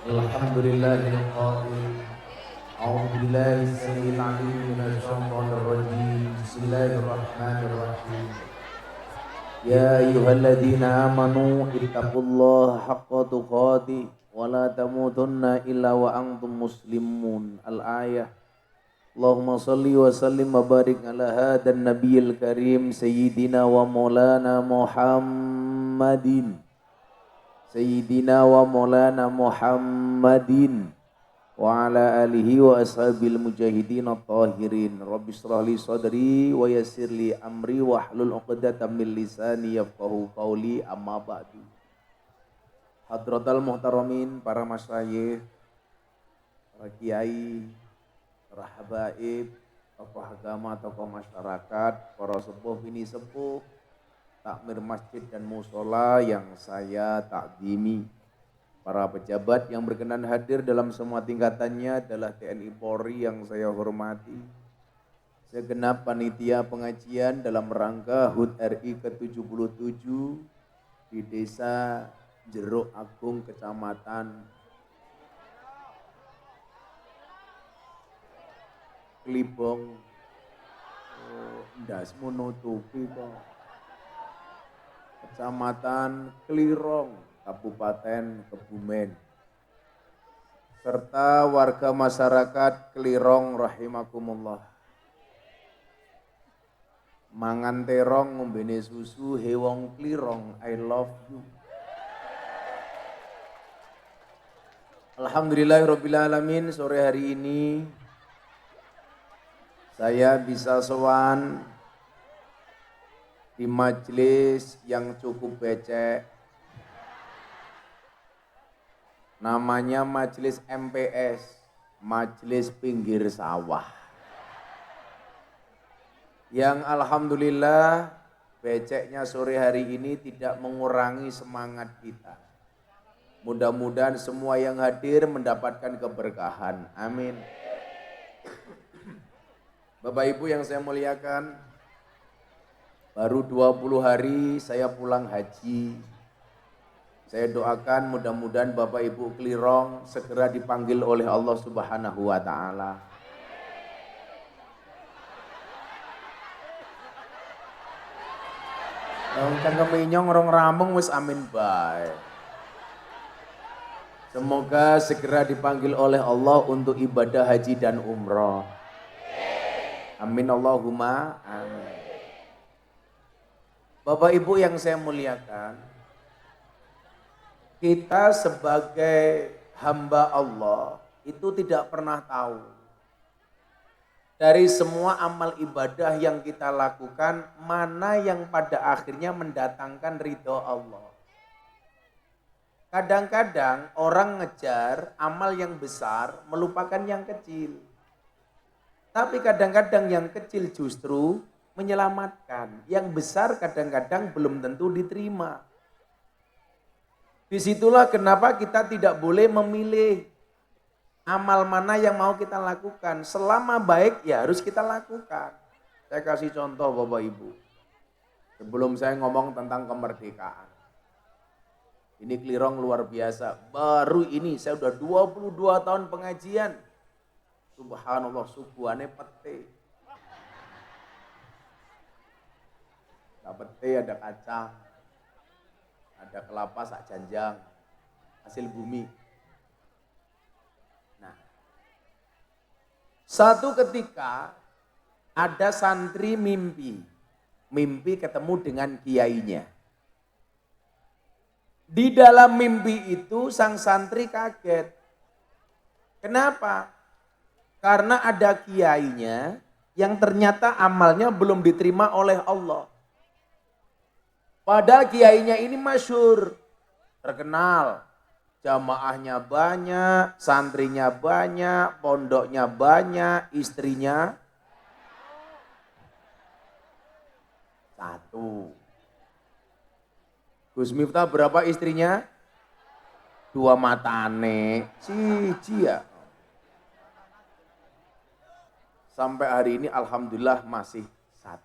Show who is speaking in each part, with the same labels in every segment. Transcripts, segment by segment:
Speaker 1: Alhamdulillahil qail. A'udzu billahi samil alim minasy syaithanir rajim. Bismillahirrahmanirrahim. Ya ayyuhalladzina amanu ittaqullaha haqqa tuqatih wa la tamutunna illa wa antum muslimun. Al-ayah. Allahumma salli wa sallim wa barik ala hadan nabiyil karim sayyidina wa maulana Muhammadin. Sayyidina wa maulana Muhammadin wa ala alihi wa ashabil mujahidin at-tahirin. Rabbi shrah li sadri wa yassir li amri wa hlul 'uqdatam min lisani yafqahu qawli, amma ba'du. Hadratal muhtaramin, para masyayikh, para kiai, para habaib, tokoh agama, tokoh masyarakat, para sepuh bini sepuh, takmir masjid dan musola yang saya takdimi, para pejabat yang berkenan hadir dalam semua tingkatannya adalah TNI Polri yang saya hormati, segenap panitia pengajian dalam rangka HUT RI ke-77 di Desa Jeruk Agung, Kecamatan Klibong. Ndasmu nutupi kok. Kecamatan Klirong, Kabupaten Kebumen, serta warga masyarakat Klirong rahimakumullah. Mangan terong ngombene susu, hewong Klirong, I love you. Alhamdulillahirabbil alamin, sore hari ini saya bisa sowan di majelis yang cukup becek, namanya majelis MPS, majelis pinggir sawah, yang alhamdulillah beceknya sore hari ini tidak mengurangi semangat kita. Mudah-mudahan semua yang hadir mendapatkan keberkahan, amin. Bapak Ibu yang saya muliakan, baru 20 hari saya pulang haji. Saya doakan mudah-mudahan Bapak Ibu Klirong segera dipanggil oleh Allah Subhanahu wa taala. Cangkem inyong rong rampung wis amin bae. Semoga segera dipanggil oleh Allah untuk ibadah haji dan umroh. Amin Allahumma amin. Bapak Ibu yang saya muliakan, kita sebagai hamba Allah itu tidak pernah tahu dari semua amal ibadah yang kita lakukan mana yang pada akhirnya mendatangkan ridho Allah. Kadang-kadang orang ngejar amal yang besar melupakan yang kecil. Tapi kadang-kadang yang kecil justru menyelamatkan. Yang besar kadang-kadang belum tentu diterima. Disitulah kenapa kita tidak boleh memilih amal mana yang mau kita lakukan. Selama baik ya harus kita lakukan. Saya kasih contoh Bapak Ibu. Sebelum saya ngomong tentang kemerdekaan. Ini Klirong luar biasa. Baru ini saya udah 22 tahun pengajian. Subhanallah, suguhane pete. Ada pete, ada kacang, ada kelapa sak janjang, hasil bumi. Nah, satu ketika ada santri mimpi ketemu dengan kiainya. Di dalam mimpi itu sang santri kaget. Kenapa? Karena ada kiainya yang ternyata amalnya belum diterima oleh Allah. Padahal kiainya ini masyhur, terkenal. Jamaahnya banyak, santrinya banyak, pondoknya banyak, istrinya satu. Gus Miftah berapa istrinya? 2 matane, siji ya. Sampai hari ini alhamdulillah masih 1.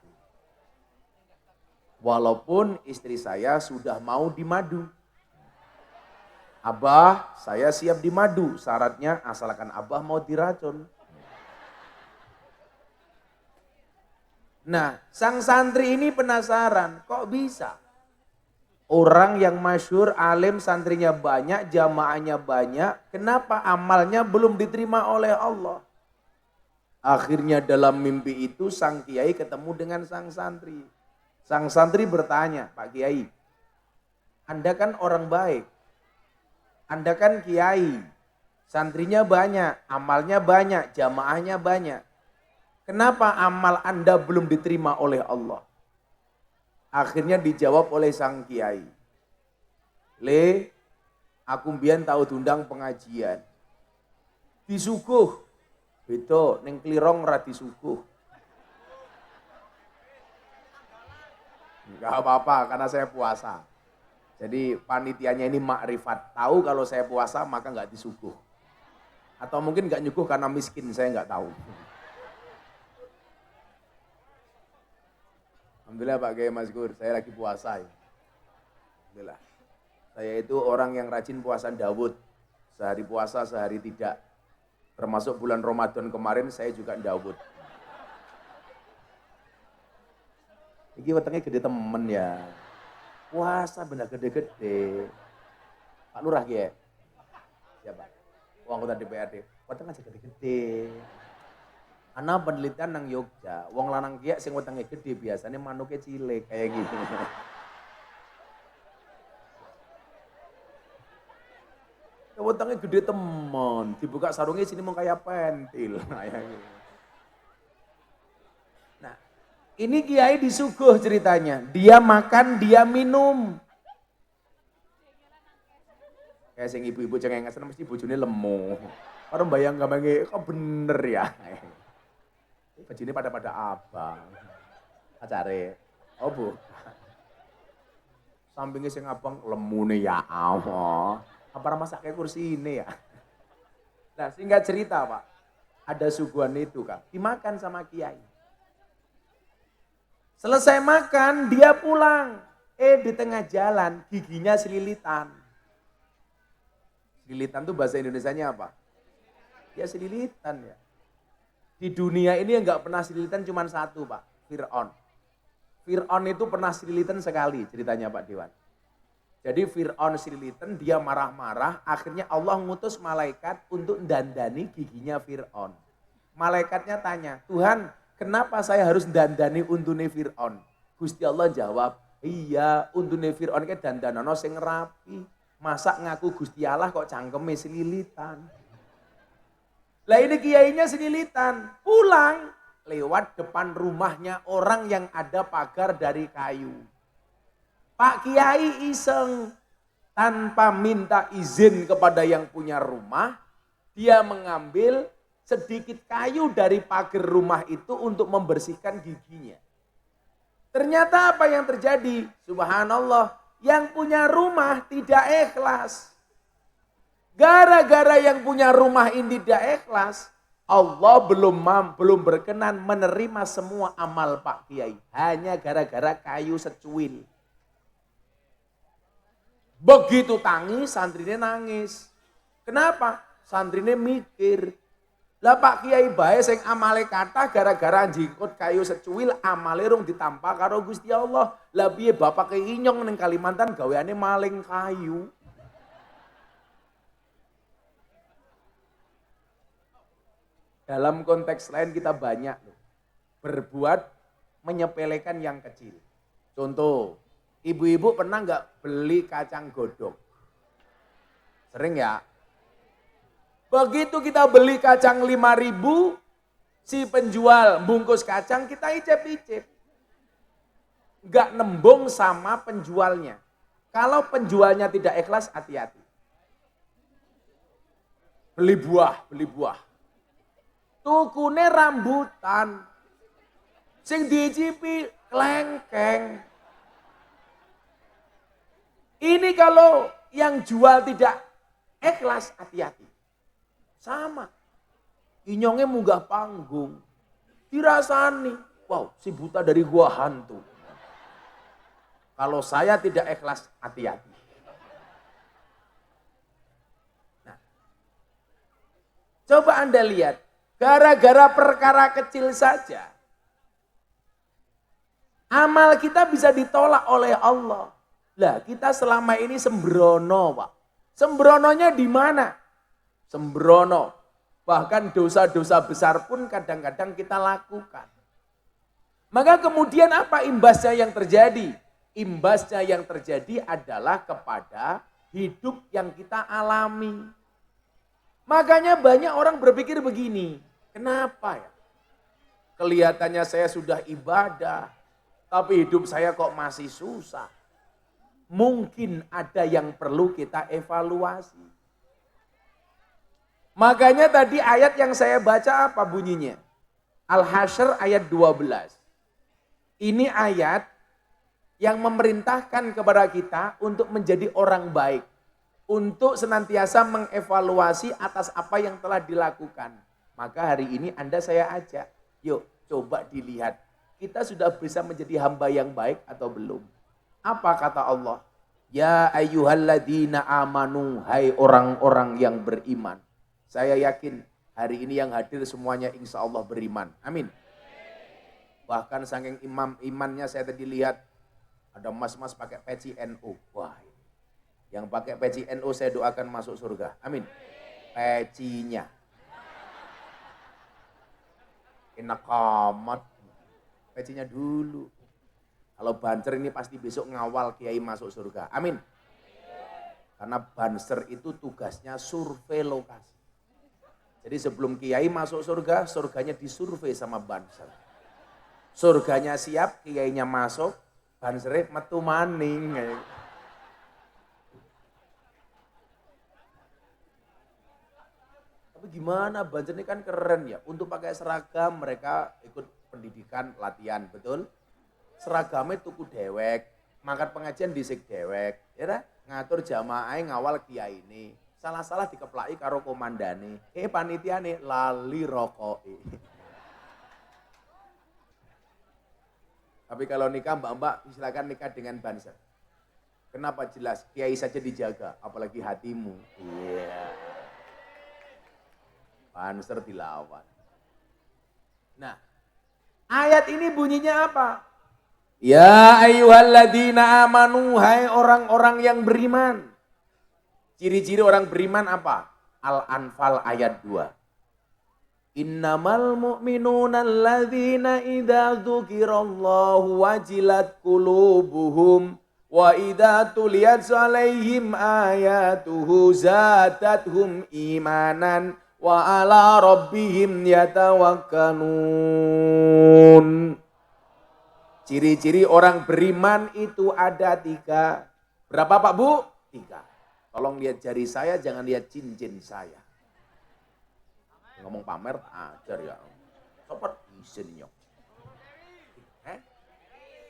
Speaker 1: Walaupun istri saya sudah mau dimadu. Abah, saya siap dimadu. Syaratnya asalkan Abah mau diracun. Nah, sang santri ini penasaran, kok bisa? Orang yang masyhur, alim, santrinya banyak, jamaahnya banyak, kenapa amalnya belum diterima oleh Allah? Akhirnya dalam mimpi itu sang kiai ketemu dengan sang santri. Sang santri bertanya, Pak Kiai, Anda kan orang baik, Anda kan kiai, santrinya banyak, amalnya banyak, jamaahnya banyak. Kenapa amal Anda belum diterima oleh Allah? Akhirnya dijawab oleh sang kiai. Le, aku mbiyen tahu diundang pengajian. Disuguh. Beda ning klirong ora disuguh. Enggak apa-apa karena saya puasa. Jadi panitianya ini makrifat. Tahu kalau saya puasa maka enggak disuguh. Atau mungkin enggak nyuguh karena miskin, saya enggak tahu. Alhamdulillah Pak Kiai Masgur, saya lagi puasa ya. Alhamdulillah. Saya itu orang yang rajin puasa Dawud. Sehari puasa, sehari tidak. Termasuk bulan Ramadan kemarin saya juga Dawud. Ini wetenge gede temen ya. Puasa bener gede-gede. Pak Lurah ya? Siapa? Oh, anggota DPRD. Wetenge aja gede-gede. Ana penelitian nang Yogya, wong lanang kiai sing wetenge gede biasanya manuknya cilik kayak gitu. Wetenge gede temen, dibuka sarungnya sini mau kayak pentil. Nah, ini kiai disuguh ceritanya. Dia makan, dia minum. Kayak sing ibu-ibu cengengesan mesti bojone lemu. Orang bayang gampange kok bener ya. Bajine pada abang. Acare. Oh bu. Sampingnya sing abang lemune ya Allah. Apa masak kayak kursi ini ya. Nah singkat cerita Pak. Ada suguhan itu Kak. Dimakan sama kiai. Selesai makan dia pulang. Di tengah jalan giginya selilitan. Selilitan tuh bahasa Indonesianya apa? Ya selilitan ya. Di dunia ini yang gak pernah selilitan cuma satu Pak, Fir'aun. Fir'aun itu pernah selilitan sekali ceritanya Pak Dewan. Jadi Fir'aun selilitan, dia marah-marah, akhirnya Allah ngutus malaikat untuk dandani giginya Fir'aun. Malaikatnya tanya, Tuhan kenapa saya harus dandani untune Fir'aun? Gusti Allah jawab, iya untune Fir'aun ke dandanono sing rapi. Masa ngaku Gusti Allah kok cangkeme selilitan? Lah ini kiainya selilitan, pulang lewat depan rumahnya orang yang ada pagar dari kayu. Pak Kiai iseng, tanpa minta izin kepada yang punya rumah, dia mengambil sedikit kayu dari pagar rumah itu untuk membersihkan giginya. Ternyata apa yang terjadi? Subhanallah, yang punya rumah tidak ikhlas. Gara-gara yang punya rumah ini tidak ikhlas, Allah belum berkenan menerima semua amal Pak Kiai. Hanya gara-gara kayu secuil. Begitu tangis, santrinya nangis. Kenapa? Santrinya mikir. Lah Pak Kiai bae sing amale kata gara-gara jikut kayu secuil amale rung ditampa karo Gusti Allah. Lah piye bapak keinyong ning Kalimantan gaweane maling kayu. Dalam konteks lain kita banyak loh, berbuat menyepelekan yang kecil. Contoh, ibu-ibu pernah nggak beli kacang godok? Sering ya? Begitu kita beli kacang 5.000, si penjual bungkus kacang kita icip-icip. Nggak nembung sama penjualnya. Kalau penjualnya tidak ikhlas, hati-hati. Beli buah. Tukune rambutan, sing diicipi klengkeng. Ini kalau yang jual tidak ikhlas, hati-hati. Sama, inyongnya munggah panggung, dirasani, wow si buta dari gua hantu. Kalau saya tidak ikhlas, hati-hati. Coba Anda lihat, gara-gara perkara kecil saja, amal kita bisa ditolak oleh Allah. Lah kita selama ini sembrono Pak. Sembrononya di mana? Sembrono. Bahkan dosa-dosa besar pun kadang-kadang kita lakukan. Maka kemudian apa imbasnya yang terjadi? Imbasnya yang terjadi adalah kepada hidup yang kita alami. Makanya banyak orang berpikir begini, kenapa ya? Kelihatannya saya sudah ibadah, tapi hidup saya kok masih susah. Mungkin ada yang perlu kita evaluasi. Makanya tadi ayat yang saya baca apa bunyinya? Al-Hasyr ayat 12. Ini ayat yang memerintahkan kepada kita untuk menjadi orang baik. Untuk senantiasa mengevaluasi atas apa yang telah dilakukan. Maka hari ini Anda saya ajak, yuk coba dilihat. Kita sudah bisa menjadi hamba yang baik atau belum? Apa kata Allah? Ya ayyuhalladzina amanu, hai orang-orang yang beriman. Saya yakin hari ini yang hadir semuanya insya Allah beriman. Amin. Bahkan saking imannya saya tadi lihat ada mas-mas pakai peci NU. Wah, yang pakai peci NU saya doakan masuk surga. Amin. Pecinya. Enak amat. Pecinya dulu. Kalau banser ini pasti besok ngawal kiai masuk surga. Amin. Karena banser itu tugasnya survei lokasi. Jadi sebelum kiai masuk surga, surganya disurvei sama banser. Surganya siap, kiainya masuk, bansernya metu maning. Tapi gimana, banser ini kan keren ya. Untuk pakai seragam mereka ikut pendidikan, latihan, betul? Seragamnya tuku dewek, mangkat pengajian disik dewek, ya ngatur jamaah ngawal kiai ini. Salah-salah dikeplaki karo komandane. Panitiane lali rokoki. Tapi kalau nikah mbak-mbak silakan nikah dengan banser. Kenapa jelas? Kiai saja dijaga, apalagi hatimu. Iya. Banser dilawan. Nah, ayat ini bunyinya apa? Ya ayyuhalladzina amanu, hai orang-orang yang beriman. Ciri-ciri orang beriman apa? Al-Anfal ayat 2. Innamal mu'minuna alladzina idza dzukirallahu wajilat qulubuhum wa idza tuliyat 'alaihim ayatuhu zadathum imanan wa ala rabbihim yatawakkalun. Ciri-ciri orang beriman itu ada 3. Berapa Pak Bu? 3. Tolong lihat jari saya, jangan lihat cincin saya. Ngomong pamer ajar ya. Sopat isin nyok.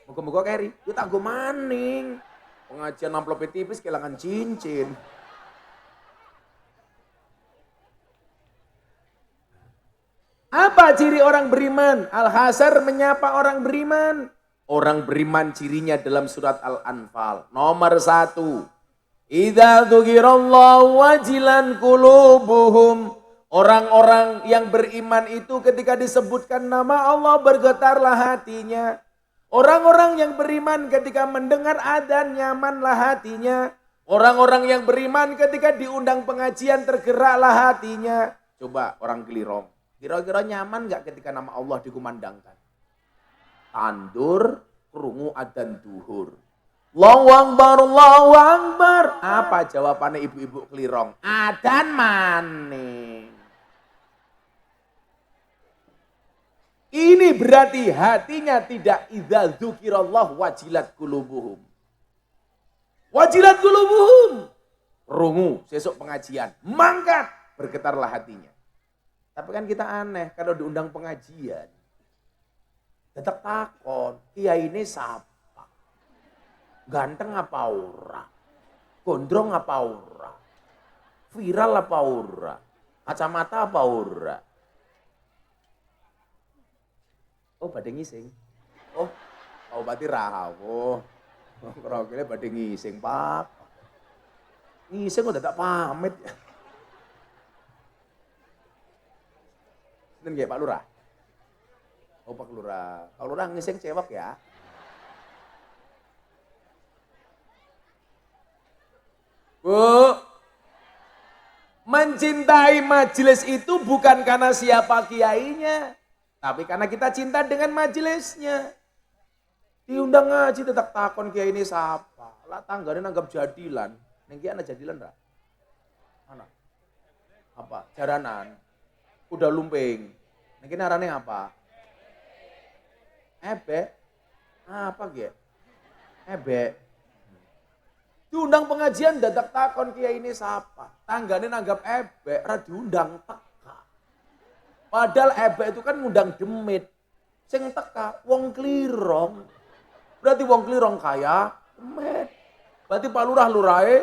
Speaker 1: Muka-muka keri, itu tak gue maning. Pengajian amplop tipis kehilangan cincin. Apa ciri orang beriman? Al-Hasyr menyapa orang beriman. Orang beriman cirinya dalam surat Al-Anfal. Nomor 1. Idza dzukirallahu wajilan qulubuhum. Orang-orang yang beriman itu ketika disebutkan nama Allah bergetarlah hatinya. Orang-orang yang beriman ketika mendengar adzan nyamanlah hatinya. Orang-orang yang beriman ketika diundang pengajian tergeraklah hatinya. Coba orang Kelirong. Kira-kira nyaman gak ketika nama Allah dikumandangkan? Tandur, krungu adzan duhur. Allahu Akbar, Allahu Akbar. Apa jawabannya ibu-ibu Kelirong? Adzan maning. Ini berarti hatinya tidak idza dzukirallah wajilat qulubuhum. Wajilat qulubuhum. Rungu sesuk pengajian, mangkat bergetarlah hatinya. Tapi kan kita aneh kalau diundang pengajian. Tetap takon, kiai ini siapa? Ganteng apa ora? Gondrong apa ora? Viral apa ora? Kacamata apa ora? Oh badhe ngising. Oh berarti rawuh. Ora kene badhe ngising, Pak. Ngising kok dadak pamit. nggih Pak Lurah. Oh Pak Lurah. Pak Lurah ngising cewek ya. Bu, mencintai majelis itu bukan karena siapa kiainya, tapi karena kita cinta dengan majelisnya. Diundang ngaji tetap takon kiai ini siapa? Lah tanggane nanggap jadilan. Ning ki ana jadilan ra? Ana. Apa? Jaranan. Udah lumping. Ning ki arane apa? Ebek. Apa ki? Ebek. Diundang pengajian dadak takon kiai ini siapa? Tanggane nanggap ebek, ra diundang teka. Padahal ebek itu kan ngundang demit. Sing teka wong klirong. Berarti wong klirong kaya demit. Berarti Pak Lurah lurahe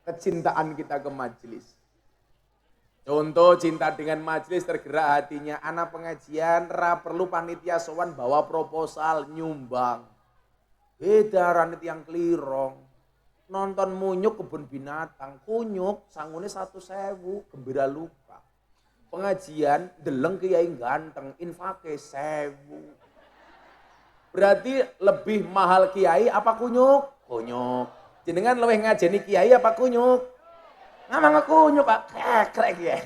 Speaker 1: kecintaan kita ke majelis. Contoh cinta dengan majelis tergerak hatinya, anak pengajian ra perlu panitia sowan bawa proposal nyumbang. Beda ranit yang klirong. Nonton munyuk kebun binatang, kunyuk sangune 1.000, gembira lupa. Pengajian deleng kiai ganteng, infake 1.000. Berarti lebih mahal kiai apa kunyuk? Kunyuk. Jenengan luwih ngajeni kiai apa kunyuk? Ngamang kunyuk Pak, krek ya.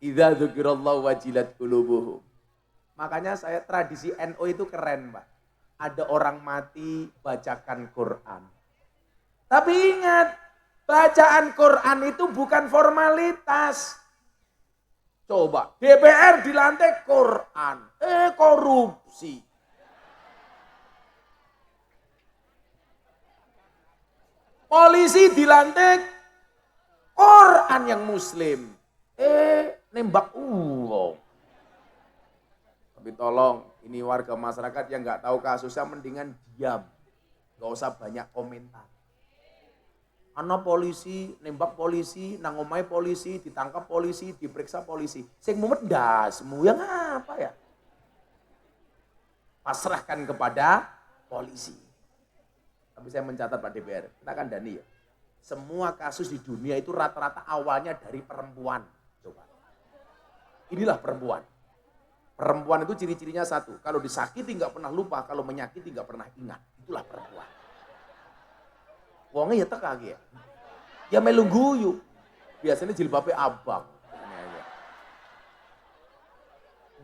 Speaker 1: Idza dzukirallahu wajilat qulubuhum. Makanya saya tradisi NU itu keren, Pak. Ada orang mati bacakan Quran. Tapi ingat, bacaan Quran itu bukan formalitas. Coba, DPR dilantik Quran, korupsi. Polisi dilantik Quran yang muslim. Nembak uang. Tapi tolong, ini warga masyarakat yang nggak tahu kasusnya mendingan diam. Nggak usah banyak komentar. Ana polisi, nembak polisi, nang omahe polisi, ditangkap polisi, diperiksa polisi. Sing mumet ndasmu yang apa ya? Pasrahkan kepada polisi. Tapi saya mencatat Pak DPR, kita kan Dani ya. Semua kasus di dunia itu rata-rata awalnya dari perempuan. Coba. Inilah perempuan. Perempuan itu ciri-cirinya satu. Kalau disakiti nggak pernah lupa, kalau menyakiti nggak pernah ingat. Itulah perempuan. Wongnya ya teka ya. Ya melu guyu. Biasanya jilbabnya abang.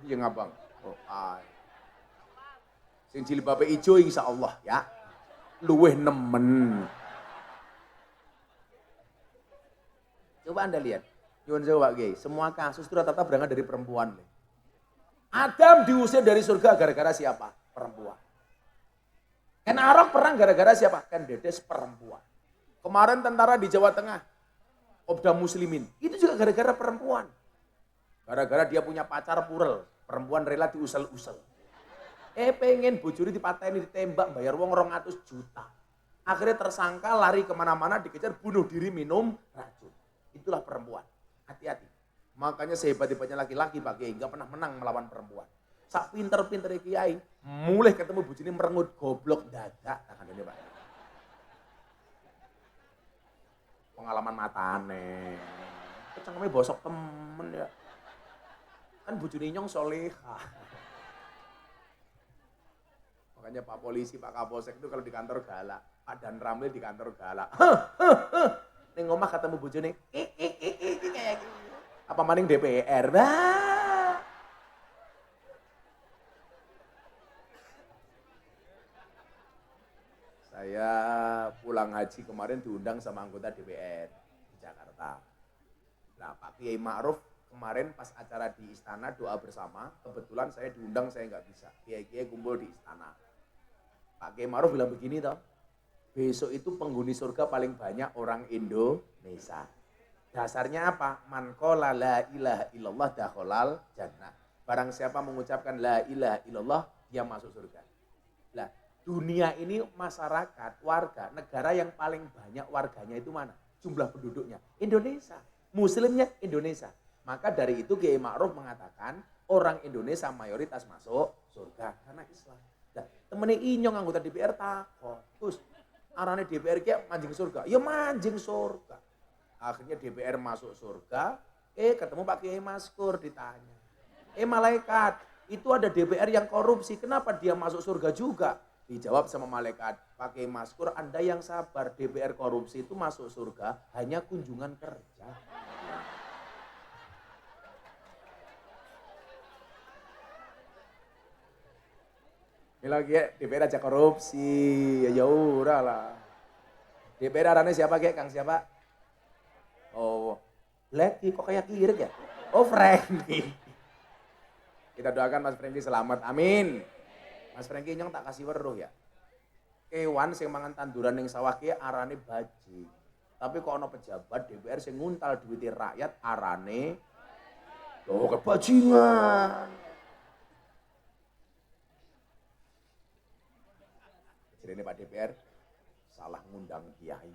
Speaker 1: Yang abang. Oh, sing jilbabnya ijo insya Allah ya. Luweh nemen. Coba Anda lihat. Nyuwun sewu Pak Kiai, semua kasus itu rata-rata berangkat dari perempuan. Adam diusir dari surga gara-gara siapa? Perempuan. Ken Arok perang gara-gara siapa? Ken Dedes perempuan. Kemarin tentara di Jawa Tengah, Kopda Muslimin, itu juga gara-gara perempuan. Gara-gara dia punya pacar purel, perempuan rela diusel-usel. Pengen bojone dipateni ditembak bayar wong 200 juta. Akhirnya tersangka lari kemana-mana dikejar bunuh diri minum racun. Itulah perempuan. Hati-hati. Makanya sehebat-hebatnya laki-laki Pak Kiai gak pernah menang melawan perempuan. Sak pinter-pinter Kiai, mulai ketemu bojone merengut goblok dadak takane Pak. Pengalaman matane. Cengkeme bosok temen ya. Kan bojone nyong solehah. Makanya Pak Polisi, Pak Kapolsek itu kalau di kantor galak. Pak Dan Ramil di kantor galak. Ning omah ketemu bojone. Kayak gitu. Apa maning DPR? Bah. Saya pulang haji kemarin diundang sama anggota DPR di Jakarta. Nah Pak Kiai Ma'ruf kemarin pas acara di istana doa bersama, kebetulan saya diundang saya nggak bisa. Kiai-kiai kumpul di istana. Pak Kiai Ma'ruf bilang begini toh, besok itu penghuni surga paling banyak orang Indonesia. Dasarnya apa? Man qala la ilaha illallah dakhalal jannah. Barang siapa mengucapkan la ilaha illallah, dia masuk surga. Lah, dunia ini masyarakat, warga, negara yang paling banyak warganya itu mana? Jumlah penduduknya. Indonesia. Muslimnya Indonesia. Maka dari itu Kiai Ma'ruf mengatakan orang Indonesia mayoritas masuk surga karena Islam. Nah, temene inyong anggota DPR takon, Gus, arane DPR ki manjing surga. Ya manjing surga. Akhirnya DPR masuk surga, ketemu Pak Kiai Maskur ditanya. Malaikat, itu ada DPR yang korupsi, kenapa dia masuk surga juga? Dijawab sama malaikat, Pak Kiai Maskur, Anda yang sabar, DPR korupsi itu masuk surga hanya kunjungan kerja. Ini lagi ya, DPR aja korupsi, ya udah lah. DPR arahnya siapa kayak Kang siapa? Oh, Blacky kok kayak kirik ya? Oh Franky. Kita doakan Mas Franky selamat, amin. Mas Franky nyong tak kasih weruh ya. Kewan sing mangan tanduran ning sawah ki arane baji. Tapi kok ana pejabat DPR sing nguntal duwite rakyat arane kebajingan. Ini Pak DPR salah ngundang kiai.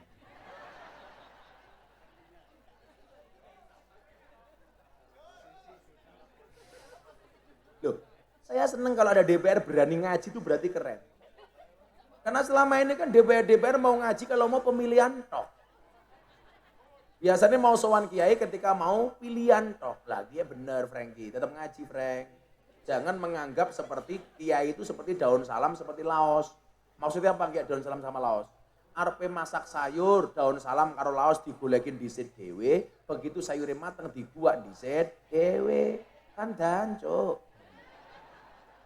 Speaker 1: Loh, saya seneng kalau ada DPR berani ngaji itu berarti keren. Karena selama ini kan DPR mau ngaji kalau mau pemilihan tok. Biasanya mau sowan kiai ketika mau pilihan tok. Lah dia bener Franky, tetap ngaji Frank. Jangan menganggap seperti kiai itu seperti daun salam seperti laos. Maksudnya apa kayak daun salam sama laos? Arepe masak sayur, daun salam karo laos digolekin dhisit dhewe, begitu sayurnya mateng dibuat dhisit dhewe. Kan danco.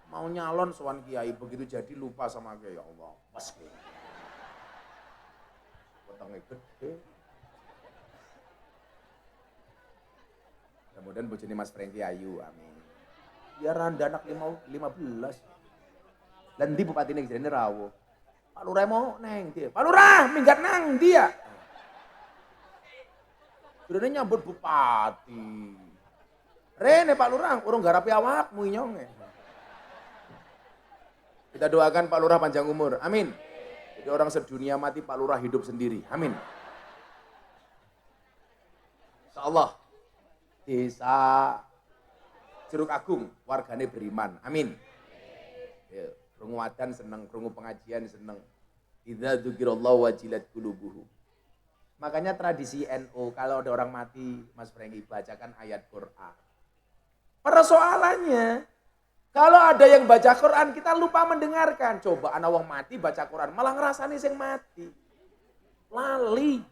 Speaker 1: Mau nyalon sowan kiai begitu jadi lupa sama kiai, ya Allah. Pas kiai. Wetenge gede. Kemudian bojone Mas Franky ayu, amin. Ya randa anak 15. Dan di bupati ini jadi rawo. Pak Lurah mau neng dia. Pak Lurah minggat nang dia. Sudah nyambut bupati. Rene Pak Lurah urung garapi awakmu inyong. Kita doakan Pak Lurah panjang umur. Amin. Jadi orang sedunia mati Pak Lurah hidup sendiri. Amin. Insyaallah. Desa Jeruk Agung wargane beriman. Amin. Ya. Krungu adzan seneng, krungu pengajian seneng. Idza dzukirallahu wajilat qulubuhum. Makanya tradisi NU kalau ada orang mati, Mas Franky bacakan ayat Quran. Persoalannya, kalau ada yang baca Quran kita lupa mendengarkan. Coba ana wong mati baca Quran, malah ngrasani sing mati. Lali.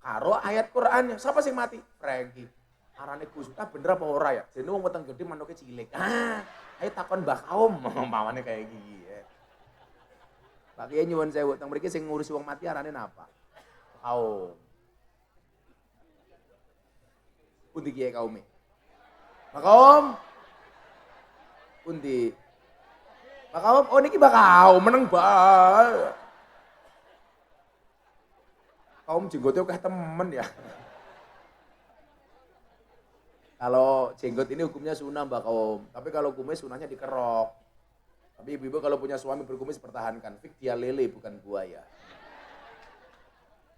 Speaker 1: Karo ayat Qurannya, siapa sing mati? Franky. Arane Gus, bener apa ora ya? Jene wong weteng gede manuke cilik. Ayo takon Mbah Kaum, umpamane kayak gini ya. Pak Kiai nyuwun sewu, teng mriki sing ngurusi wong mati arane napa? Kaum. Pundi Kiai kaume? Mbah Kaum. Pundi? Mbah Kaum, oh niki Mbah Kaum meneng bae. Kaum jenggote akeh temen ya. Kalau jenggot ini hukumnya sunnah Mbak Kaum. Tapi kalau kumis sunnahnya dikerok. Tapi ibu-ibu kalau punya suami berkumis pertahankan. Fik dia lele bukan buaya.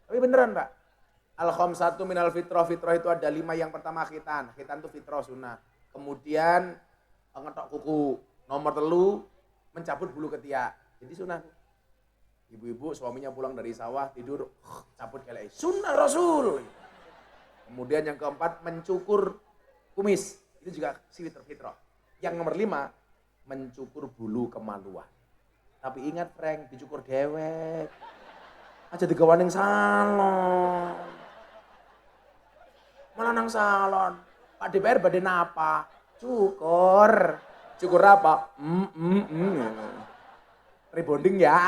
Speaker 1: Tapi beneran Pak. Al-khamsatu minal fitrah. Fitrah itu ada 5 yang pertama khitan. Khitan itu fitrah sunnah. Kemudian ngetok kuku. Nomor 3 mencabut bulu ketiak. Jadi sunnah. Ibu-ibu suaminya pulang dari sawah tidur. Cabut kelek. Sunnah Rasul. Kemudian yang keempat mencukur kumis, itu juga fitrah. Yang nomor 5, mencukur bulu kemaluan. Tapi ingat Frank, dicukur dewek. Aja digawa ning salon. Malah nang salon. Pak DPR badhe napa? Cukur. Cukur apa? Rebonding ya.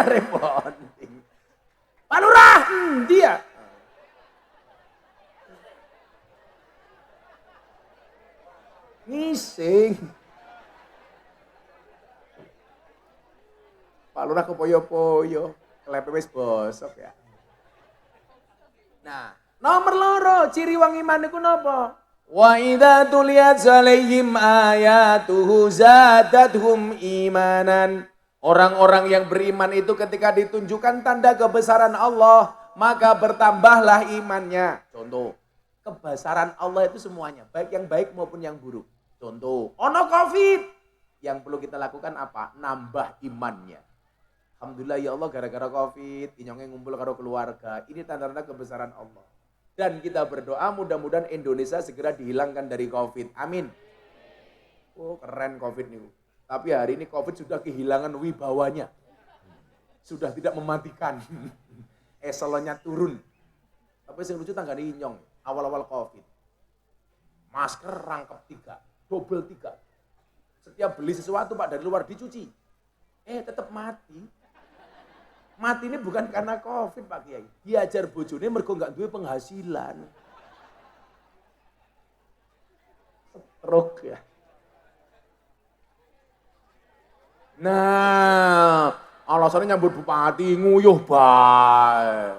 Speaker 1: Rebonding. Pak Lurah, dia. Ngising. Pak Lurah kepoyo-poyo, kelepe wis bosok ya. Nah, nomor 2 ciri wong iman iku napa? Wa idza tuliyat 'alaihim ayatuhu zadatuhum imanan. Orang-orang yang beriman itu ketika ditunjukkan tanda kebesaran Allah, maka bertambahlah imannya. Contoh, kebesaran Allah itu semuanya, baik yang baik maupun yang buruk. Contoh, ono Covid, Yang perlu kita lakukan apa? Nambah imannya. Alhamdulillah ya Allah gara-gara Covid, inyongnya ngumpul karo keluarga. Ini tanda-tanda kebesaran Allah. Dan kita berdoa mudah-mudahan Indonesia segera dihilangkan dari Covid. Amin. Oh keren Covid nih. Tapi hari ini Covid sudah kehilangan wibawanya. Sudah tidak mematikan. Eselonnya turun. Tapi yang lucu tanggane inyong. Awal-awal Covid. Masker rangkap 3. Double 3. Setiap beli sesuatu Pak dari luar dicuci. Tetap mati. Mati ini bukan karena Covid Pak Kiai. Diajar bojone mergo gak duwe penghasilan. Stroke ya. Nah, alasannya nyambut bupati nguyuh bae.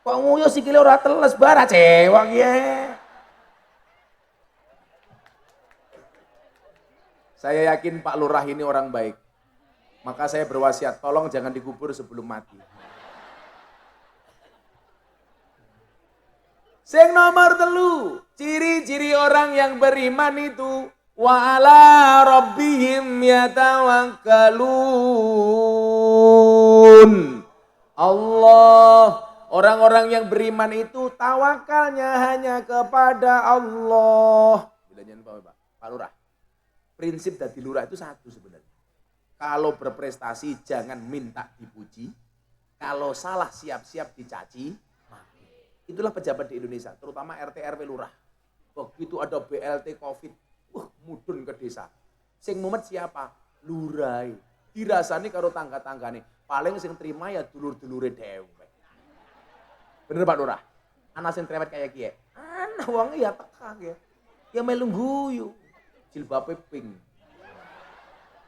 Speaker 1: Kok nguyuh sikile ora teles bara cewek Kiai. Saya yakin Pak Lurah ini orang baik. Maka saya berwasiat, tolong jangan dikubur sebelum mati. Sing nomor 3, ciri-ciri orang yang beriman itu wa ala rabbihim yatawakkalun. Allah, orang-orang yang beriman itu tawakalnya hanya kepada Allah. Bilangnya Pak Lurah. Prinsip dari lurah itu satu sebenarnya. Kalau berprestasi jangan minta dipuji. Kalau salah siap-siap dicaci. Itulah pejabat di Indonesia, terutama RT RW lurah. Begitu ada BLT Covid, mudun ke desa. Sing mumet siapa? Lurai. Dirasani karo tangga-tanggane. Paling sing terima ya dulur-dulure dhewe. Bener Pak Lurah? Ana sing trewet kayak kiye. Ana wong ya teka ya. Ya melu guyu. Jilbabe pink.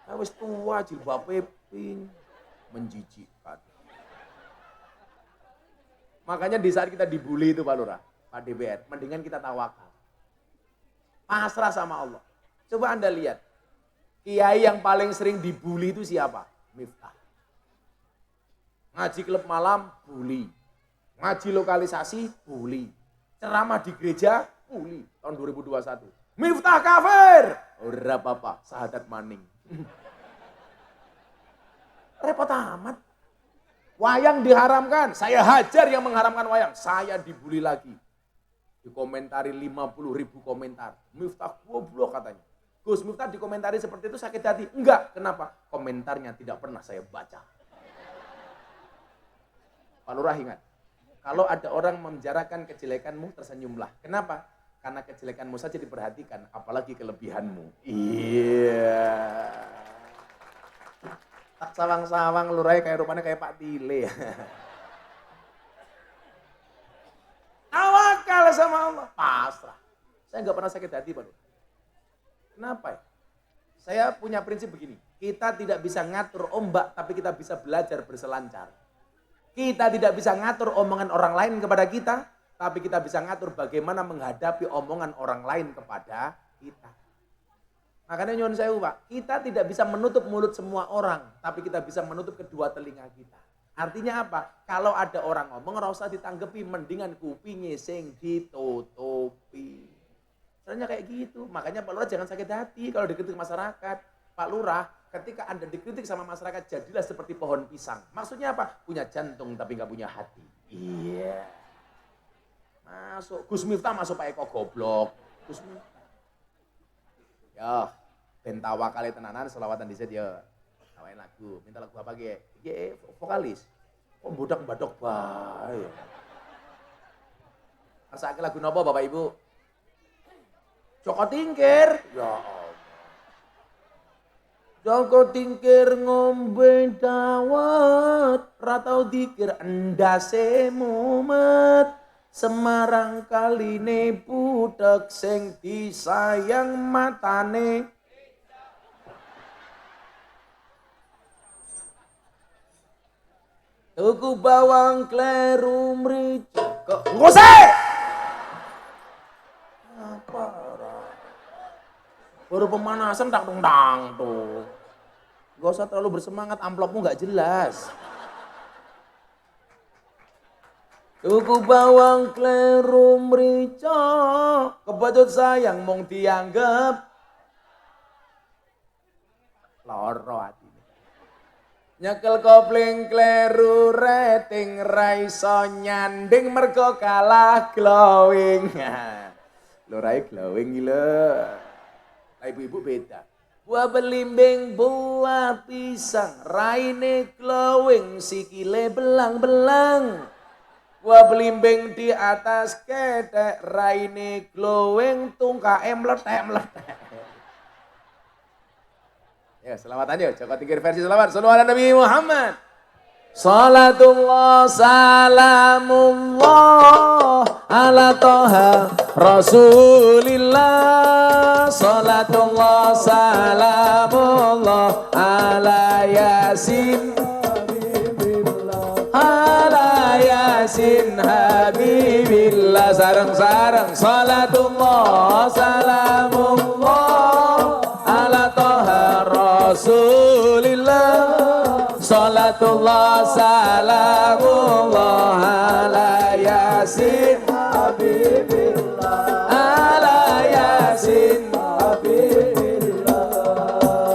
Speaker 1: Wis tua jilbabe pink. Menjijikkan. Makanya di saat kita dibully itu Pak Lurah, Pak DPR, mendingan kita tawakal. Pasrah sama Allah. Coba Anda lihat. Kiai yang paling sering dibully itu siapa? Miftah. Ngaji klub malam, bully. Ngaji lokalisasi, bully. Ceramah di gereja, bully. Tahun 2021. Miftah kafir. Ora apa-apa, sahadat maning. Repot amat. Wayang diharamkan, saya hajar yang mengharamkan wayang. Saya dibully lagi. Dikomentari 50.000 komentar. Miftah goblok katanya. Gus Miftah dikomentari seperti itu sakit hati. Enggak, kenapa? Komentarnya tidak pernah saya baca. Pak Lurah ingat, kalau ada orang membicarakan kejelekanmu, tersenyumlah. Kenapa? Karena kejelekanmu saja diperhatikan, apalagi kelebihanmu. Iya. Tak sawang-sawang lurai kayak rupanya kayak Pak Tile. Tawakal sama Allah, pasrah. Saya nggak pernah sakit hati Pak. Kenapa ya? Saya punya prinsip begini, kita tidak bisa ngatur ombak, tapi kita bisa belajar berselancar. Kita tidak bisa ngatur omongan orang lain kepada kita, tapi kita bisa ngatur bagaimana menghadapi omongan orang lain kepada kita. Makanya nyuwun sewu Pak, kita tidak bisa menutup mulut semua orang, tapi kita bisa menutup kedua telinga kita. Artinya apa? Kalau ada orang ngomong, ora usah ditanggepi, mendingan kupingnya sing ditutupi. Sebenarnya kayak gitu, makanya Pak Lurah jangan sakit hati kalau dikritik masyarakat. Pak Lurah, ketika Anda dikritik sama masyarakat, jadilah seperti pohon pisang. Maksudnya apa? Punya jantung tapi nggak punya hati. Iya. Masuk, Gus Miftah masuk Pak Eko goblok. Gus Miftah. Ya, ben tawakale tenanan selawatan dhisik ya. Tawain lagu, minta lagu apa ge? Ge vokalis. Kok bodak-badok bae. Marsake lagu napa Bapak Ibu? Joko Tingkir. Ya Allah. Joko Tingkir ngombe dawet, ra tau dikir endase mumet. Semarang kaline budak sing disayang matane. Tuku bawang kleru mrica. Ngose! Apa ora? Baru pemanasan tak dong tuh. Gak usah terlalu bersemangat, amplopmu gak jelas. Tuku bawang kleru mrica, kebacut sayang mong dianggep. loro atine. Nyekel kopling kleru rating ra iso nyanding mergo kalah glowing. Lho rai glowing iki lho. Lah ibu-ibu beda. Buah belimbing, buah pisang, raine glowing, sikile belang-belang. Buah belimbing di atas ketek, raine glowing, tungkae meletek-meletek. Ya, selamat aja. Joko Tingkir versi selamat. Sallallahu Nabi Muhammad. Salatullah salamullah ala toha Rasulillah. Salatullah salamullah ala Yasin ala Yasin Habibillah. Sareng-sareng. Salatullah salamullah ala toha Rasulillah. Salatullah salamullah ala Yasin Habibillah ala Yasin Habibillah.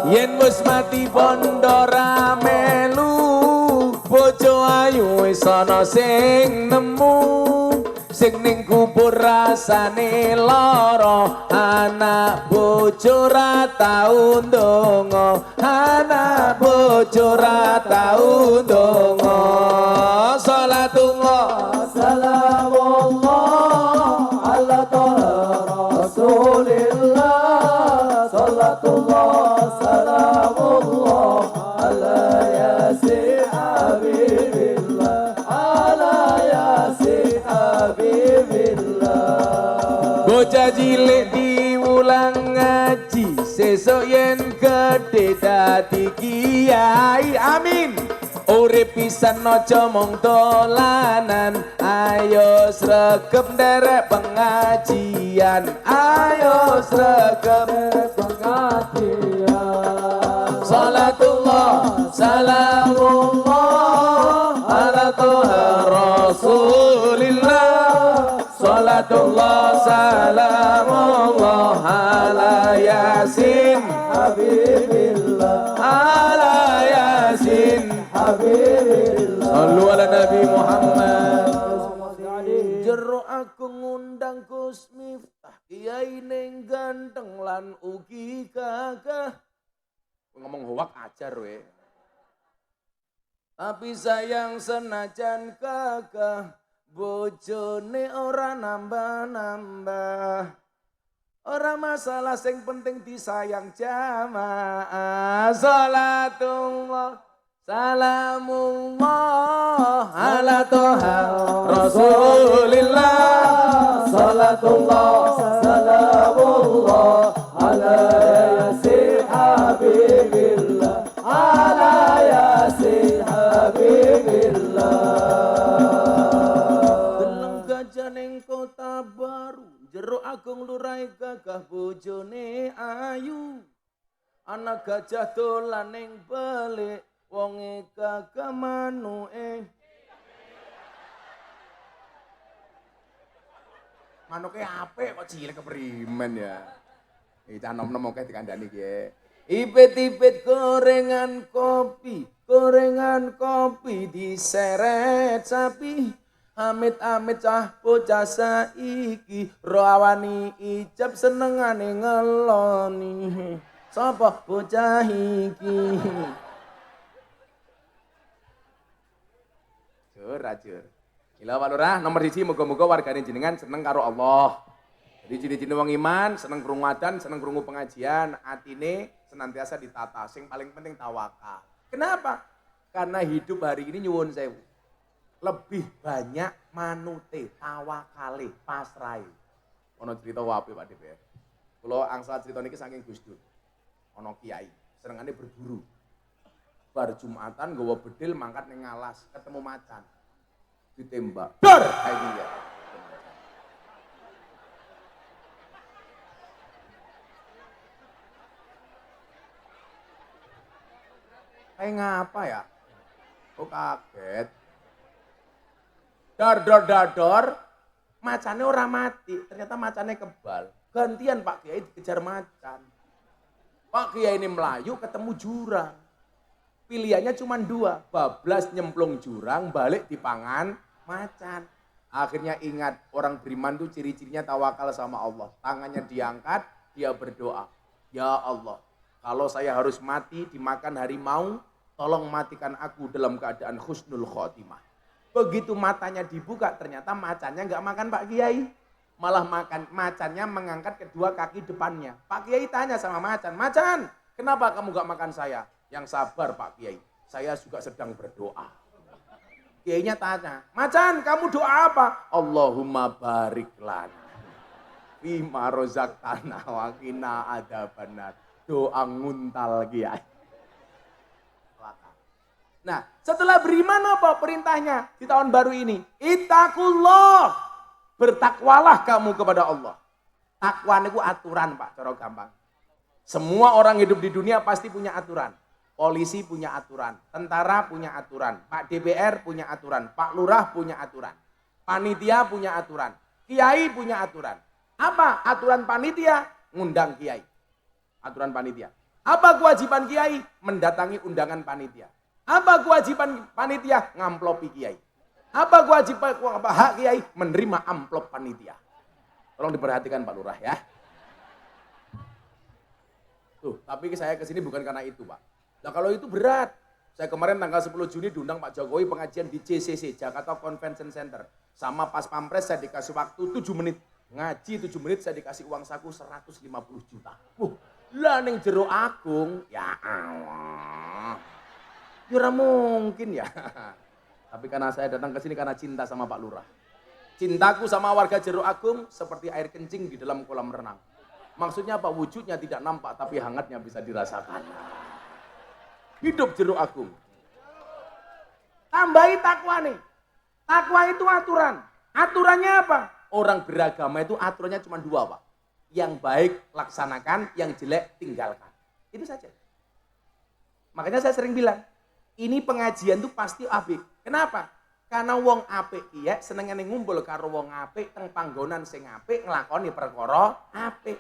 Speaker 1: Yen wis mati bondo ra melu, bojo ayu wis ana sing nemu. Sing ning kubur rasane lara, anak bojo ra tau ndonga, anak bojo ra tau ndonga. Salatullah salamullah ala Rasulillah. Salatullah salamullah ala Yasin Habibillah ala Yasin Habibillah. Bocah cilik diulang ngaji, sesuk yen gedhe dadi kiai. Amin. Urip pisan aja mung dolanan, ayo sregep nderek pengajian, ayo sregep pengajian. Salatullah salamullah ala toha Rasulillah. Salatullah salamullah ala Yasin Habibillah ala Yasin Habibillah. Sallu ala Nabi Muhammad. Jero aku ngundang Gus Miftah, kiai ning ganteng lan ugi gagah. Ngomong hoak ajar we. Tapi sayang senajan gagah, bojone ora nambah-nambah. Ora masalah, sing penting disayang jamaah. Salatullah salamullah ala toha Rasulillah. Salatullah salamullah ala Yasin Habibillah ala Yasin Habibillah. Deleng gajah ning kota baru, jero agung lurai gagah bojone ayu. Anak gajah dolan ning belik, wonge gagah manuke. Manuke apik kok cilik keprimen ya. Iki cah nom-nom oke dikandani ki. Ipit-ipit gorengan kopi diseret sapi. Amit-amit cah bocah saiki, rawani ijab senengane ngeloni. Sapa bocah iki? Jur. Gila Pak Lurah, nomor 1 muga-muga wargane jenengan seneng karo Allah. Jadi ciri-ciri wong iman, seneng krungu adzan, seneng krungu pengajian, atine senantiasa ditata. Sing paling penting tawakal. Kenapa? Karena hidup hari ini nyuwun sewu. Lebih banyak manute, tawakale, pasrai. Ono cerita wapi Pak DPR. Kula angsal cerita niki saking Gus Dur. Ono kiai, senengane berburu. Bar Jumatan nggawa bedil mangkat ning alas, ketemu macan. Ditembak. Dor! Kayak dia. Kayak ngapa ya? Kok kaget. Dor. Macannya orang mati. Ternyata macannya kebal. Gantian Pak Kiai dikejar macan. Pak Kiai ini melayu ketemu jurang. Pilihannya cuma 2, bablas nyemplung jurang, balik dipangan macan. Akhirnya ingat, orang beriman tuh ciri-cirinya tawakal sama Allah. Tangannya diangkat, dia berdoa. Ya Allah, kalau saya harus mati dimakan harimau, tolong matikan aku dalam keadaan husnul khotimah. Begitu matanya dibuka, ternyata macannya nggak makan Pak Kiai. Malah macannya mengangkat kedua kaki depannya. Pak Kiai tanya sama macan, "Macan, kenapa kamu gak makan saya?" "Yang sabar Pak Kiai, saya juga sedang berdoa." Kiainya tanya, "Macan, kamu doa apa?" "Allahumma barik lana bima rozaqtana wa qina adzabannar." Doa nguntal Kiai. Nah, setelah beriman apa perintahnya di tahun baru ini? Ittaqullah. Bertakwalah kamu kepada Allah. Takwa itu aturan Pak, cara gampang. Semua orang hidup di dunia pasti punya aturan. Polisi punya aturan, tentara punya aturan, Pak DPR punya aturan, Pak Lurah punya aturan, panitia punya aturan, kiai punya aturan. Apa aturan panitia? Ngundang kiai. Aturan panitia. Apa kewajiban kiai? Mendatangi undangan panitia. Apa kewajiban panitia? Ngamplopi kiai. Apa kewajiban hak kiai? Menerima amplop panitia. Tolong diperhatikan Pak Lurah ya. Tuh, tapi saya kesini bukan karena itu Pak. Nah kalau itu berat. Saya kemarin tanggal 10 Juni diundang Pak Jokowi pengajian di JCC, Jakarta Convention Center. Sama pas pampres saya dikasih waktu 7 menit. Ngaji 7 menit saya dikasih uang saku 150 juta. Lah ning jero Agung, ya Allah. Ya mungkin ya. Tapi karena saya datang ke sini karena cinta sama Pak Lurah. Cintaku sama warga Jero Agung seperti air kencing di dalam kolam renang. Maksudnya apa? Wujudnya tidak nampak tapi hangatnya bisa dirasakan. Hidup Jero Agung. Tambahi takwa nih. Takwa itu aturan. Aturannya apa? Orang beragama itu aturannya cuma 2 Pak. Yang baik laksanakan, yang jelek tinggalkan. Itu saja. Makanya saya sering bilang, ini pengajian tuh pasti apik. Kenapa? Karena wong apik iya senengane ngumpul karo wong apik teng panggonan sing apik nglakoni perkara apik.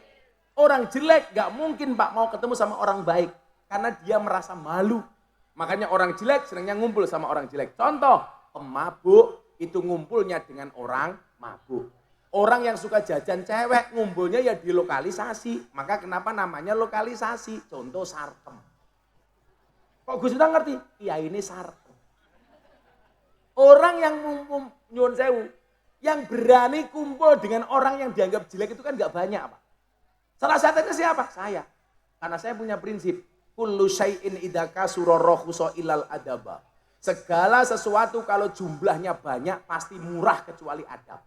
Speaker 1: Orang jelek gak mungkin Pak mau ketemu sama orang baik karena dia merasa malu. Makanya orang jelek senangnya ngumpul sama orang jelek. Contoh, pemabuk itu ngumpulnya dengan orang mabuk. Orang yang suka jajan cewek ngumpulnya ya di lokalisasi. Maka kenapa namanya lokalisasi? Contoh sarkem. Kok Gus Miftah ngerti? Iya ini sarkem. Orang yang nyuwun sewu, yang berani kumpul dengan orang yang dianggap jelek itu kan gak banyak Pak. Salah satunya siapa? Saya. Karena saya punya prinsip. Kullu syai'in idza kasura rakhusa ilal adaba. Segala sesuatu kalau jumlahnya banyak pasti murah kecuali adab.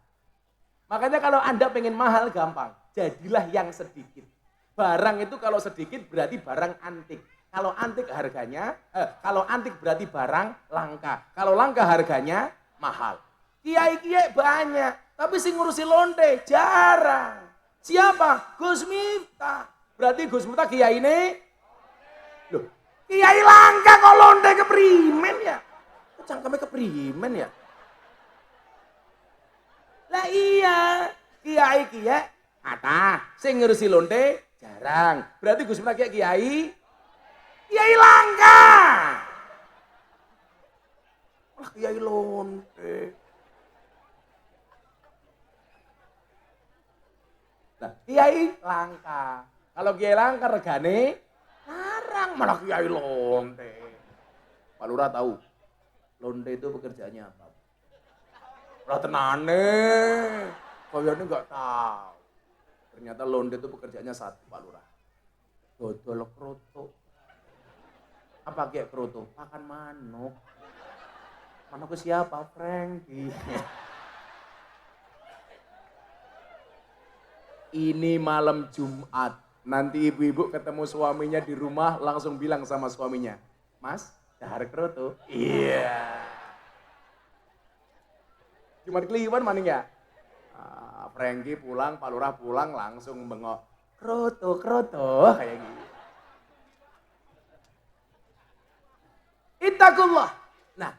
Speaker 1: Makanya kalau Anda pengen mahal gampang, jadilah yang sedikit. Barang itu kalau sedikit berarti barang antik. Kalau antik harganya, kalau antik berarti barang langka. Kalau langka harganya mahal. Kiai-kiai banyak, tapi sing ngurusi lonte jarang. Siapa? Gus Miftah. Berarti Gus Miftah kiai ini, loh, kiai langka kok lonte keprimen ya? Cangkemnya keprimen ya? Lah iya, kiai-kiai, sing ngurusi lonte jarang. Berarti Gus Miftah kiai langka. Wah kiai lonte. Nah, kiai langka. Kalau kiai langka regane larang, malah kiai lonte. Pak Lurah tahu, lonte itu pekerjaannya apa? Lah tenane, kayaknya nggak tahu. Ternyata lonte itu pekerjaannya satu Pak Lurah. Dodol kroto. Apa kayak kroto? Makan manuk. Manuk siapa? Franky. Ini malam Jumat. Nanti ibu-ibu ketemu suaminya di rumah langsung bilang sama suaminya, "Mas, dahar kroto." Iya. Jumat Kliwon maning ya? Franky pulang, Pak Lurah pulang langsung bengok. Kroto kayak gitu. Ittaqullah. Nah,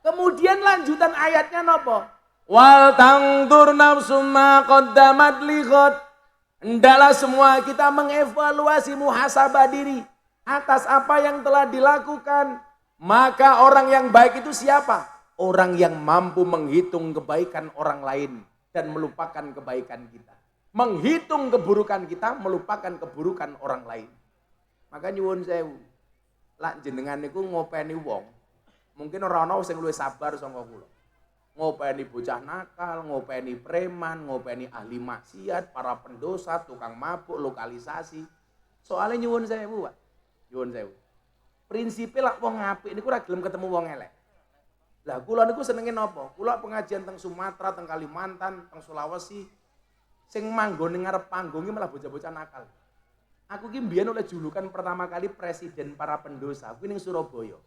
Speaker 1: kemudian lanjutan ayatnya nopo? Wal tangdur nafsum ma qaddamat lighad. Hendaklah semua kita mengevaluasi muhasabah diri atas apa yang telah dilakukan. Maka orang yang baik itu siapa? Orang yang mampu menghitung kebaikan orang lain dan melupakan kebaikan kita. Menghitung keburukan kita, melupakan keburukan orang lain. Maka nyuwun sewu, lak jenengan niku ngopeni wong, mungkin ora ana sing luwih sabar saka kula. Ngopeni bocah nakal, ngopeni preman, ngopeni ahli maksiat, para pendosa, tukang mabuk, lokalisasi. Soalnya nyuwun sewu, Pak. Nyuwun sewu. Prinsipnya lah wong apik niku ora gelem ketemu wong elek. Lah kula niku senenge napa? Kula pengajian teng Sumatera, teng Kalimantan, teng Sulawesi, sing manggon ning ngarep panggung iki malah bocah-bocah nakal. Aku ki mbiyen oleh julukan pertama kali presiden para pendosa, kuwi ning Surabaya.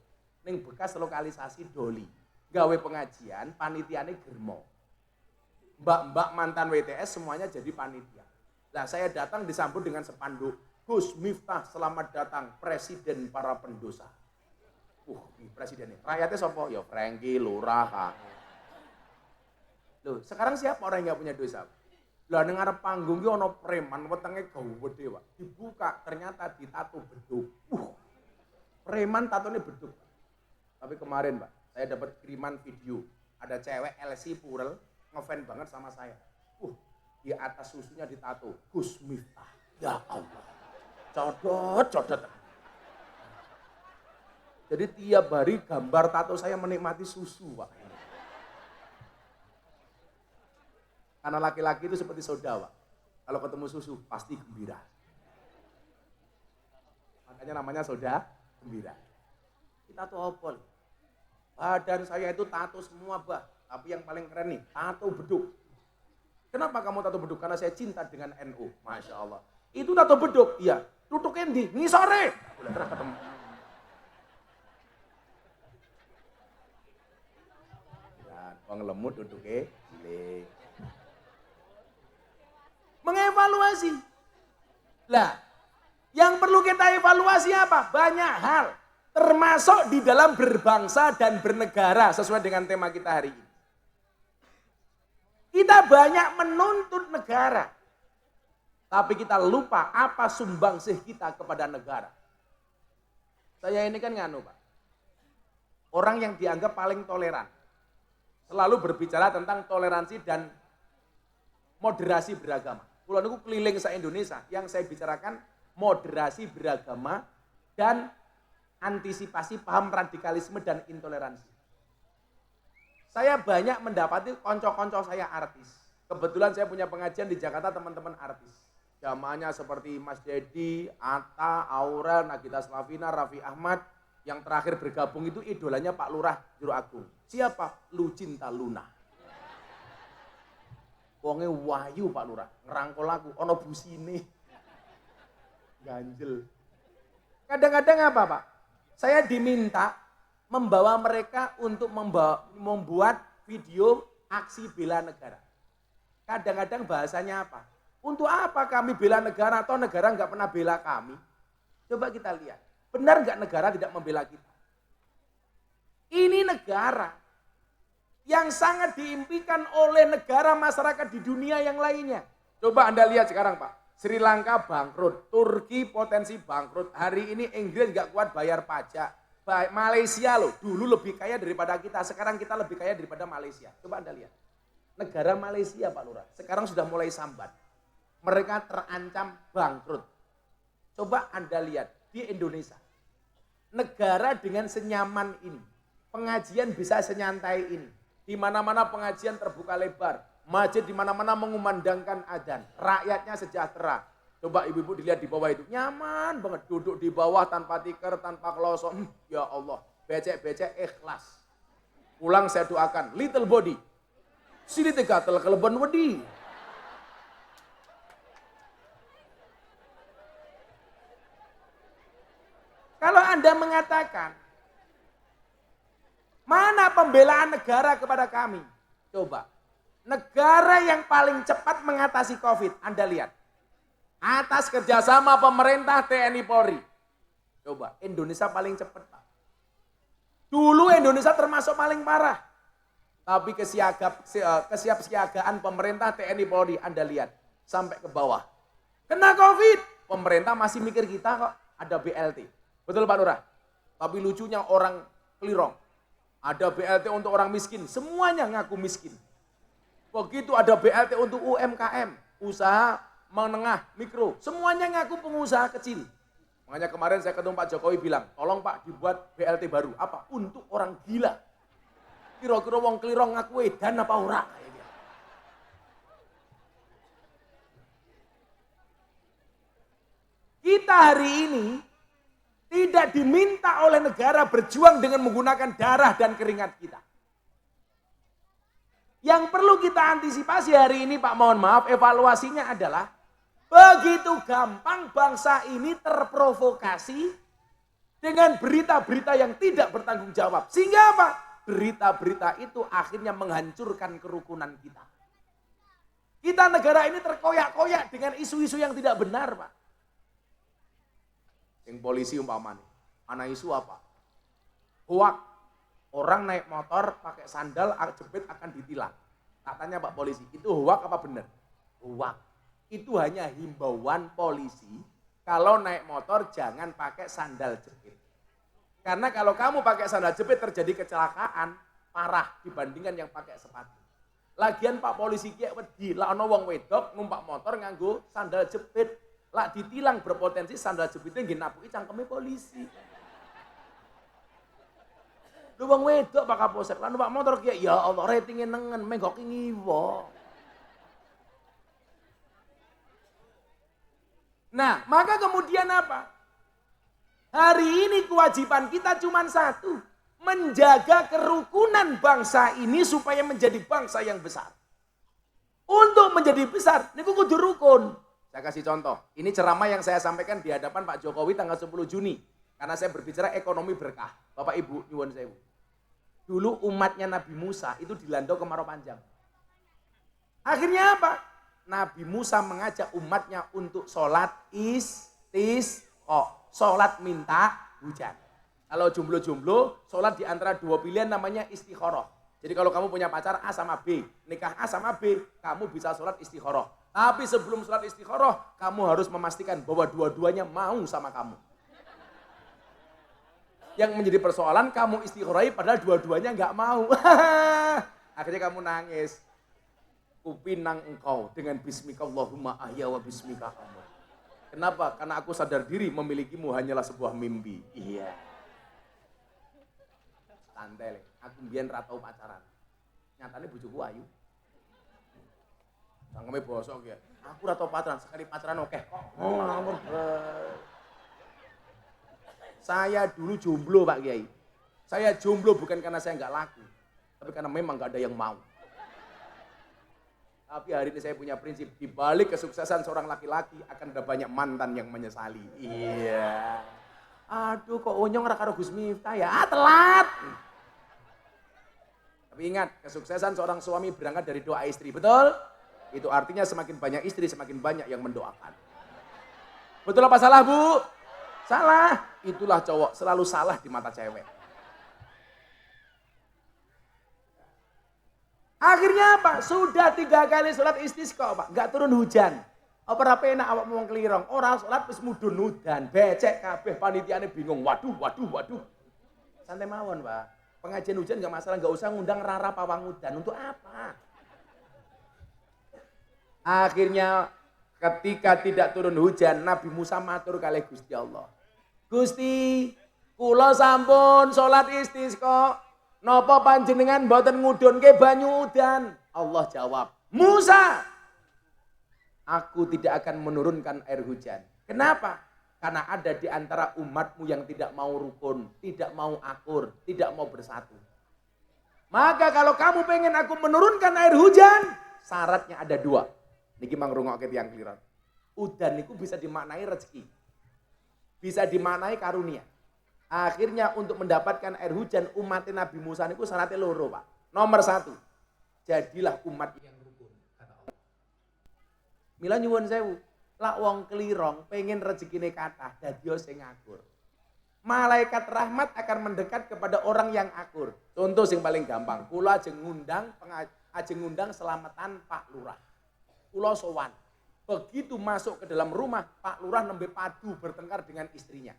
Speaker 1: Ning bekas lokalisasi Doli. Gawe pengajian, panitiane Germo. Mbak-mbak mantan WTS semuanya jadi panitia. Lah saya datang disambut dengan spanduk, Gus Miftah selamat datang presiden para pendosa. Ini presidennya. Rakyatnya sapa? Ya Franky, Lurah. Loh, sekarang siapa orang yang gak punya dosa? Lah ning arep panggung ki ana preman wetenge gawedhe, Pak. Dibuka ternyata ditato beduk. Preman tatone beduk. Tapi kemarin, Pak, saya dapat kiriman video. Ada cewek LC Purel ngefans banget sama saya. Di atas susunya ditato Gus Miftah. Ya Allah. Codot. Jadi tiap hari gambar tato saya menikmati susu, Pak. Karena laki-laki itu seperti soda, Pak. Kalau ketemu susu pasti gembira. Makanya namanya soda gembira. Kita tato apa? Badan saya itu tato semua, Bah. Tapi yang paling keren nih, tato beduk. Kenapa kamu tato beduk? Karena saya cinta dengan NU. Masya Allah. Itu tato beduk, iya. Tutukin di ngisore. Udah terus ketemu. Dan wong lemut duduknya cilik. Mengevaluasi. Lah, yang perlu kita evaluasi apa? Banyak hal. Termasuk di dalam berbangsa dan bernegara sesuai dengan tema kita hari ini. Kita banyak menuntut negara. Tapi kita lupa apa sumbangsih kita kepada negara. Saya ini kan nganu, Pak. Orang yang dianggap paling toleran. Selalu berbicara tentang toleransi dan moderasi beragama. Kulo niku keliling se-Indonesia, yang saya bicarakan moderasi beragama dan antisipasi paham radikalisme dan intoleransi. Saya banyak mendapati konco-konco saya artis. Kebetulan saya punya pengajian di Jakarta teman-teman artis. Jamaahnya seperti Mas Dedi, Atta, Aurel, Nagita Slavina, Raffi Ahmad. Yang terakhir bergabung itu idolanya Pak Lurah Juru Agung. Siapa? Lucinta Luna. Wonge wayu Pak Lurah, ngerangkul aku, ono busine. Ganjel. Kadang-kadang apa, Pak? Saya diminta membawa mereka untuk membuat video aksi bela negara. Kadang-kadang bahasanya apa? Untuk apa kami bela negara atau negara nggak pernah bela kami? Coba kita lihat, benar nggak negara tidak membela kita? Ini negara yang sangat diimpikan oleh negara masyarakat di dunia yang lainnya. Coba Anda lihat sekarang, Pak. Sri Lanka bangkrut, Turki potensi bangkrut. Hari ini Inggris nggak kuat bayar pajak. Malaysia loh, dulu lebih kaya daripada kita, sekarang kita lebih kaya daripada Malaysia. Coba Anda lihat. Negara Malaysia, Pak Lurah, sekarang sudah mulai sambat. Mereka terancam bangkrut. Coba Anda lihat di Indonesia. Negara dengan senyaman ini. Pengajian bisa senyantai ini. Di mana-mana pengajian terbuka lebar. Masjid di mana-mana mengumandangkan adzan. Rakyatnya sejahtera. Coba ibu-ibu dilihat di bawah itu. Nyaman banget duduk di bawah tanpa tikar, tanpa kelosok. Ya Allah, becek-becek ikhlas. Pulang saya doakan, little body. Sini tegatel kelebon wedi. Kalau Anda mengatakan, mana pembelaan negara kepada kami? Coba, negara yang paling cepat mengatasi COVID, Anda lihat. Atas kerjasama pemerintah TNI Polri. Coba, Indonesia paling cepat, Pak. Dulu Indonesia termasuk paling parah. Tapi kesiapsiagaan pemerintah TNI Polri, Anda lihat, sampai ke bawah. Kena Covid, pemerintah masih mikir kita kok ada BLT. Betul Pak Lurah? Tapi lucunya orang kelirong. Ada BLT untuk orang miskin, semuanya ngaku miskin. Begitu ada BLT untuk UMKM, usaha menengah, mikro, semuanya ngaku pengusaha kecil. Makanya kemarin saya ketemu Pak Jokowi bilang, tolong Pak dibuat BLT baru. Apa? Untuk orang gila. Kira-kira wong kelirong ngaku edan apa ora? Kita hari ini tidak diminta oleh negara berjuang dengan menggunakan darah dan keringat kita. Yang perlu kita antisipasi hari ini Pak, mohon maaf, evaluasinya adalah begitu gampang bangsa ini terprovokasi dengan berita-berita yang tidak bertanggung jawab. Sehingga apa? Berita-berita itu akhirnya menghancurkan kerukunan kita. Kita negara ini terkoyak-koyak dengan isu-isu yang tidak benar Pak. Yang polisi umpamanya, anak isu apa? Hoak, orang naik motor pakai sandal jepit akan ditilang. Tak tanya Pak polisi, itu hoak apa benar? Hoak. Itu hanya himbauan polisi, kalau naik motor jangan pakai sandal jepit. Karena kalau kamu pakai sandal jepit terjadi kecelakaan parah dibandingkan yang pakai sepatu. Lagian Pak polisi kiek wedi, lah ana wong wedok numpak motor nganggo sandal jepit. Lah ditilang berpotensi sandal jepitnya nggih napuki cangkeme polisi. Lu wong wedok Pak Kapolsek, lan numpak motor kiye ya Allah ratingnya nengen menggok ngiwo. Nah, maka kemudian apa? Hari ini kewajiban kita cuma satu, menjaga kerukunan bangsa ini supaya menjadi bangsa yang besar. Untuk menjadi besar, niku kudu rukun. Saya kasih contoh, ini ceramah yang saya sampaikan di hadapan Pak Jokowi tanggal 10 Juni. Karena saya berbicara ekonomi berkah. Bapak Ibu, nyuwun sewu. Dulu umatnya Nabi Musa itu dilanda kemarau panjang. Akhirnya apa? Nabi Musa mengajak umatnya untuk sholat istisqa. Sholat minta hujan. Kalau jomblo-jomblo, sholat di antara dua pilihan namanya istikharah. Jadi kalau kamu punya pacar A sama B, nikah A sama B, kamu bisa sholat istikharah. Tapi sebelum sholat istikharah, kamu harus memastikan bahwa dua-duanya mau sama kamu. Yang menjadi persoalan, kamu istikharahi padahal dua-duanya nggak mau. Akhirnya kamu nangis. Kupinang engkau dengan bismika Allahumma ahya wa bismika amut. Kenapa? Karena aku sadar diri memilikimu hanyalah sebuah mimpi. Iya. Santai, aku mbiyen ra tau pacaran. Nyatane bojoku ayu. Sangkeme bosok ya. Aku ora tau pacaran, sekali pacaran oke. Saya dulu jomblo Pak Kiai. Saya jomblo bukan karena saya nggak laku, tapi karena memang nggak ada yang mau. Tapi hari ini saya punya prinsip, di balik kesuksesan seorang laki-laki akan ada banyak mantan yang menyesali. Iya. Aduh kok onyong ra karo Gus Miftah ya, telat. Tapi ingat, kesuksesan seorang suami berangkat dari doa istri, betul? Itu artinya semakin banyak istri, semakin banyak yang mendoakan. Betul apa salah Bu? Salah. Itulah cowok selalu salah di mata cewek. Akhirnya apa? Sudah 3 kali sholat istisqa Pak, gak turun hujan. Apa rapi enak awak mau kelirong? Orang sholat terus mudun udan, becek kabeh panitiane bingung. Waduh. Santai mawon Pak. Pengajian hujan gak masalah, gak usah ngundang Rara Pawang Udan. Untuk apa? Akhirnya ketika tidak turun hujan, Nabi Musa matur kali Gusti Allah. Gusti, kula sampun sholat istisqa. Napa panjenengan mboten ngudunke banyu udan? Allah jawab, Musa, aku tidak akan menurunkan air hujan. Kenapa? Karena ada di antara umatmu yang tidak mau rukun, tidak mau akur, tidak mau bersatu. Maka kalau kamu pengen aku menurunkan air hujan, syaratnya ada 2. Niki mangrungokke tiyang kliran. Udan itu bisa dimaknai rezeki. Bisa dimaknai karunia. Akhirnya untuk mendapatkan air hujan umat Nabi Musa itu syaratnya 2 Pak. Nomor 1, jadilah umat yang rukun. Kata Allah. Mila nyuwun sewu, lak wong kelirong pengen rezekine kathah dadiya sing akur. Malaikat rahmat akan mendekat kepada orang yang akur. Contoh sing paling gampang, kula ajeng ngundang selamatan Pak Lurah. Kula sowan. Begitu masuk ke dalam rumah, Pak Lurah nembe padu bertengkar dengan istrinya.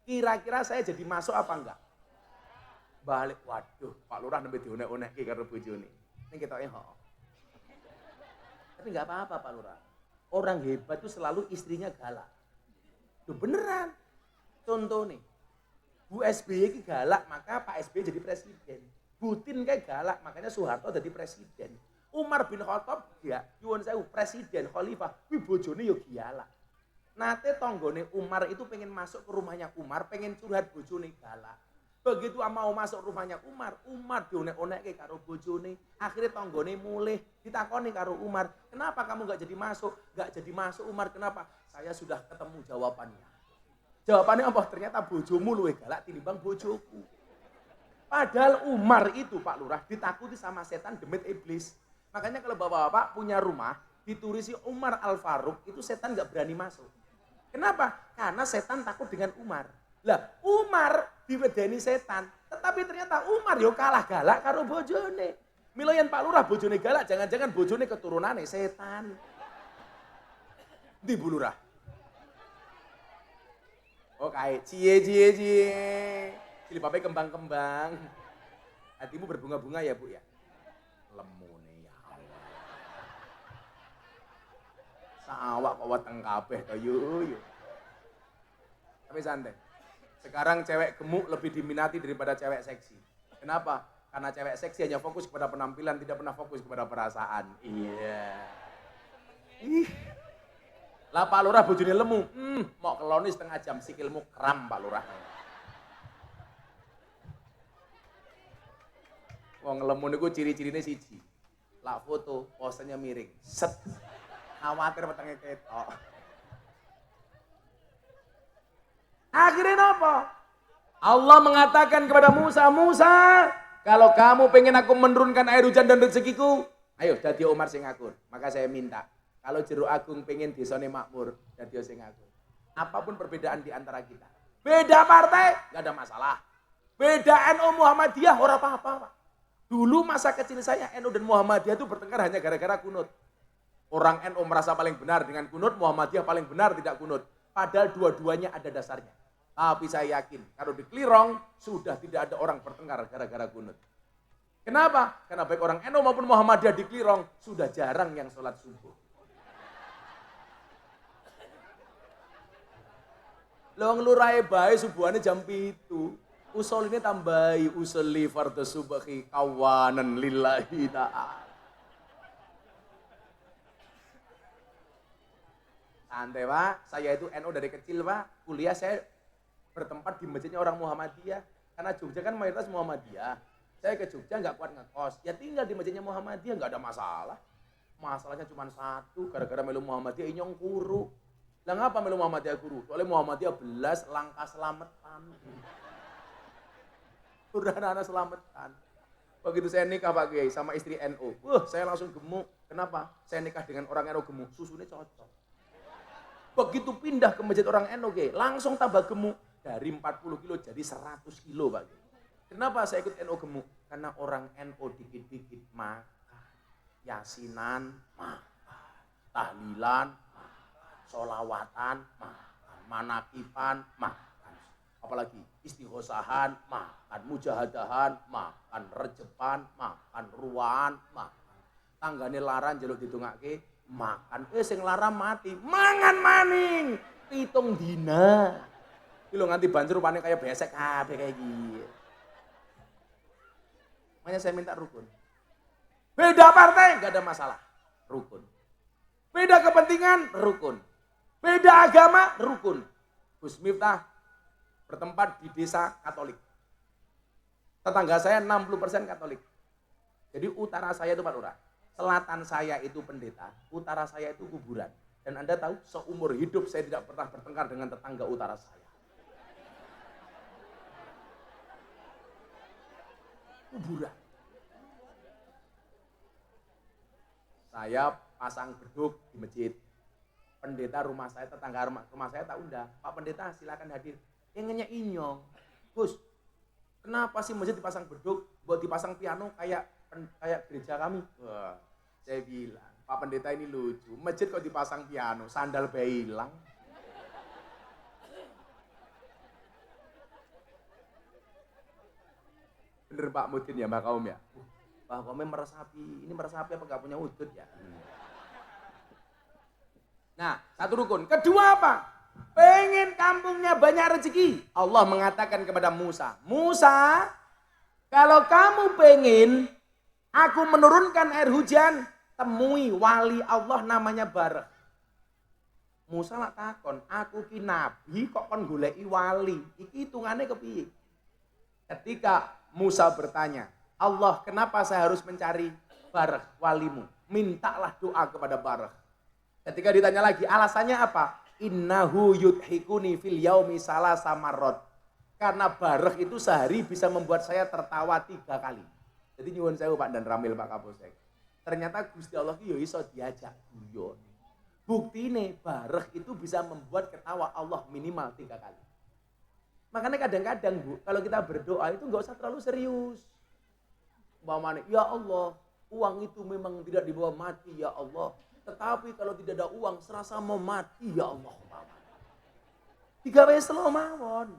Speaker 1: Kira-kira saya jadi masuk apa enggak? Balik, waduh, Pak Lurah nembe dionek-onekke karo bojone. Ning ketoke heeh. Tapi enggak apa-apa Pak Lurah. Orang hebat itu selalu istrinya galak. Duh beneran. Contoh nih, Bu SBY ini galak, maka Pak SBY jadi presiden. Putin kayak galak, makanya Soeharto jadi presiden. Umar bin Khattab ya, nyuwun sewu presiden khalifah, kuwi bojone yo galak. Nate tanggane Umar itu pengen masuk ke rumahnya Umar, pengen curhat bojone galak. Begitu mau masuk rumahnya Umar dionek-onekke karo bojone. Akhirnya tanggane mulih, ditakoni karo Umar, "Kenapa kamu gak jadi masuk?" "Gak jadi masuk Umar, kenapa?" "Saya sudah ketemu jawabannya." Jawabannya apa? Ternyata bojomu luwih galak tinimbang bojoku. Padahal Umar itu Pak Lurah ditakuti sama setan demit iblis. Makanya kalau bapak-bapak punya rumah, ditulisi Umar Al-Faruq, itu setan gak berani masuk. Kenapa? Karena setan takut dengan Umar. Lah Umar diwedeni setan, tetapi ternyata Umar yo kalah galak karo bojone. Mila yen Pak Lurah bojone galak, jangan-jangan bojone keturunane setan. Ndi Bu Lurah? Oh kae, cie. Jilbabe kembang-kembang. Hatimu berbunga-bunga ya Bu ya? Lemune ya Allah. Sawak kok weteng kabeh to yo. Tapi santai. Sekarang cewek gemuk lebih diminati daripada cewek seksi. Kenapa? Karena cewek seksi hanya fokus kepada penampilan, tidak pernah fokus kepada perasaan. Iya. Ih. Lah Pak Lurah bojone lemu. Mau keloni setengah jam sikilmu kram Pak Lurah. Wong lemu niku ciri-cirine siji. Lah foto, posenya miring. Set. Khawatir wetenge ketok. Akhirnya apa? Allah mengatakan kepada Musa, "Musa, kalau kamu pengen aku menurunkan air hujan dan rezekiku, ayo dadi Umar sing akur." Maka saya minta, kalau Jero Agung pengen desane makmur, dadi sing akur. Apapun perbedaan di antara kita. Beda partai, gak ada masalah. Beda NU Muhammadiyah, ora apa-apa. Dulu masa kecil saya NU dan Muhammadiyah itu bertengkar hanya gara-gara kunut. Orang NU merasa paling benar dengan kunut, Muhammadiyah paling benar tidak kunut. Padahal dua-duanya ada dasarnya. Tapi saya yakin, kalau di Klirong sudah tidak ada orang bertengkar gara-gara kunut. Kenapa? Karena baik orang NU maupun Muhammadiyah di Klirong sudah jarang yang sholat subuh. Long lurai bae subuhane jam 7. Usul ini tambahi usolli fardhu subhi kawanan lillahi ta'ala. Santai Pak, saya itu NU dari kecil Pak, kuliah saya bertempat di masjidnya orang Muhammadiyah. Karena Jogja kan mayoritas Muhammadiyah. Saya ke Jogja nggak kuat ngekos, ya tinggal di masjidnya Muhammadiyah nggak ada masalah. Masalahnya cuma satu, gara-gara melu Muhammadiyah inyong kuru. Lah ngapa melu Muhammadiyah kuru? Soalnya Muhammadiyah belas langkah selamatan. Udah anak selamatan. Begitu saya nikah Pak Kiai sama istri NU, saya langsung gemuk. Kenapa? Saya nikah dengan orang NU gemuk, susunya cocok. Begitu pindah ke masjid orang NU, langsung tambah gemuk. Dari 40 kilo jadi 100 kilo Pak. Kenapa saya ikut NU gemuk? Karena orang NU dikit-dikit makan. Yasinan, makan. Tahlilan, makan. Sholawatan, makan. Manakipan, makan. Apalagi istighosahan, makan. Mujahadahan, makan. Rejepan, makan. Ruan, makan. Tanggane laran jaluk didongake, makan. Sing laram mati, mangan maning. Pitung dina. Iki lho nganti banjur rupane kaya besek kabeh kayak gini. Makanya saya minta rukun. Beda partai enggak ada masalah, rukun. Beda kepentingan, rukun. Beda agama, rukun. Gus Miftah bertempat di desa Katolik. Tetangga saya 60% Katolik. Jadi utara saya itu Pak Lurah. Selatan saya itu pendeta, utara saya itu kuburan. Dan Anda tahu, seumur hidup saya tidak pernah bertengkar dengan tetangga utara saya. Kuburan. Saya pasang beduk di masjid. Pendeta rumah saya, tetangga rumah saya tak undang. Pak Pendeta silakan hadir. Ingennya inyong. Gus, kenapa sih masjid dipasang beduk, buat dipasang piano kayak gereja kami? Wah, saya bilang, Pak Pendeta ini lucu. Masjid kok dipasang piano, sandal bayi hilang. Bener Pak Mudin ya Mbak Kaum ya? Mbak Kaumnya meresapi, ini meresapi apa gak punya udut ya? Nah, satu rukun. Kedua apa? Pengen kampungnya banyak rezeki. Allah mengatakan kepada Musa, Musa, kalau kamu pengen aku menurunkan air hujan, temui wali Allah namanya Barah. Musa lah takon, aku ki nabi kok kon goleki wali. Iki hitungannya kepiye? Ketika Musa bertanya, Allah kenapa saya harus mencari Barah walimu? Mintalah doa kepada Barah. Ketika ditanya lagi, alasannya apa? Innahu yudhikuni fil yaumi salasa marrot. Karena Barah itu sehari bisa membuat saya tertawa 3 kali. Jadi nyuwun sewu Pak dan Ramil Pak Kapolsek. Ternyata Gusti Allah itu iso diajak guyon. Buktine Barah itu bisa membuat ketawa Allah minimal 3 kali. Makanya kadang-kadang Bu, kalau kita berdoa itu nggak usah terlalu serius. Umpamanya, ya Allah, uang itu memang tidak dibawa mati ya Allah. Tetapi kalau tidak ada uang serasa mau mati ya Allah. Digawe slow mawon.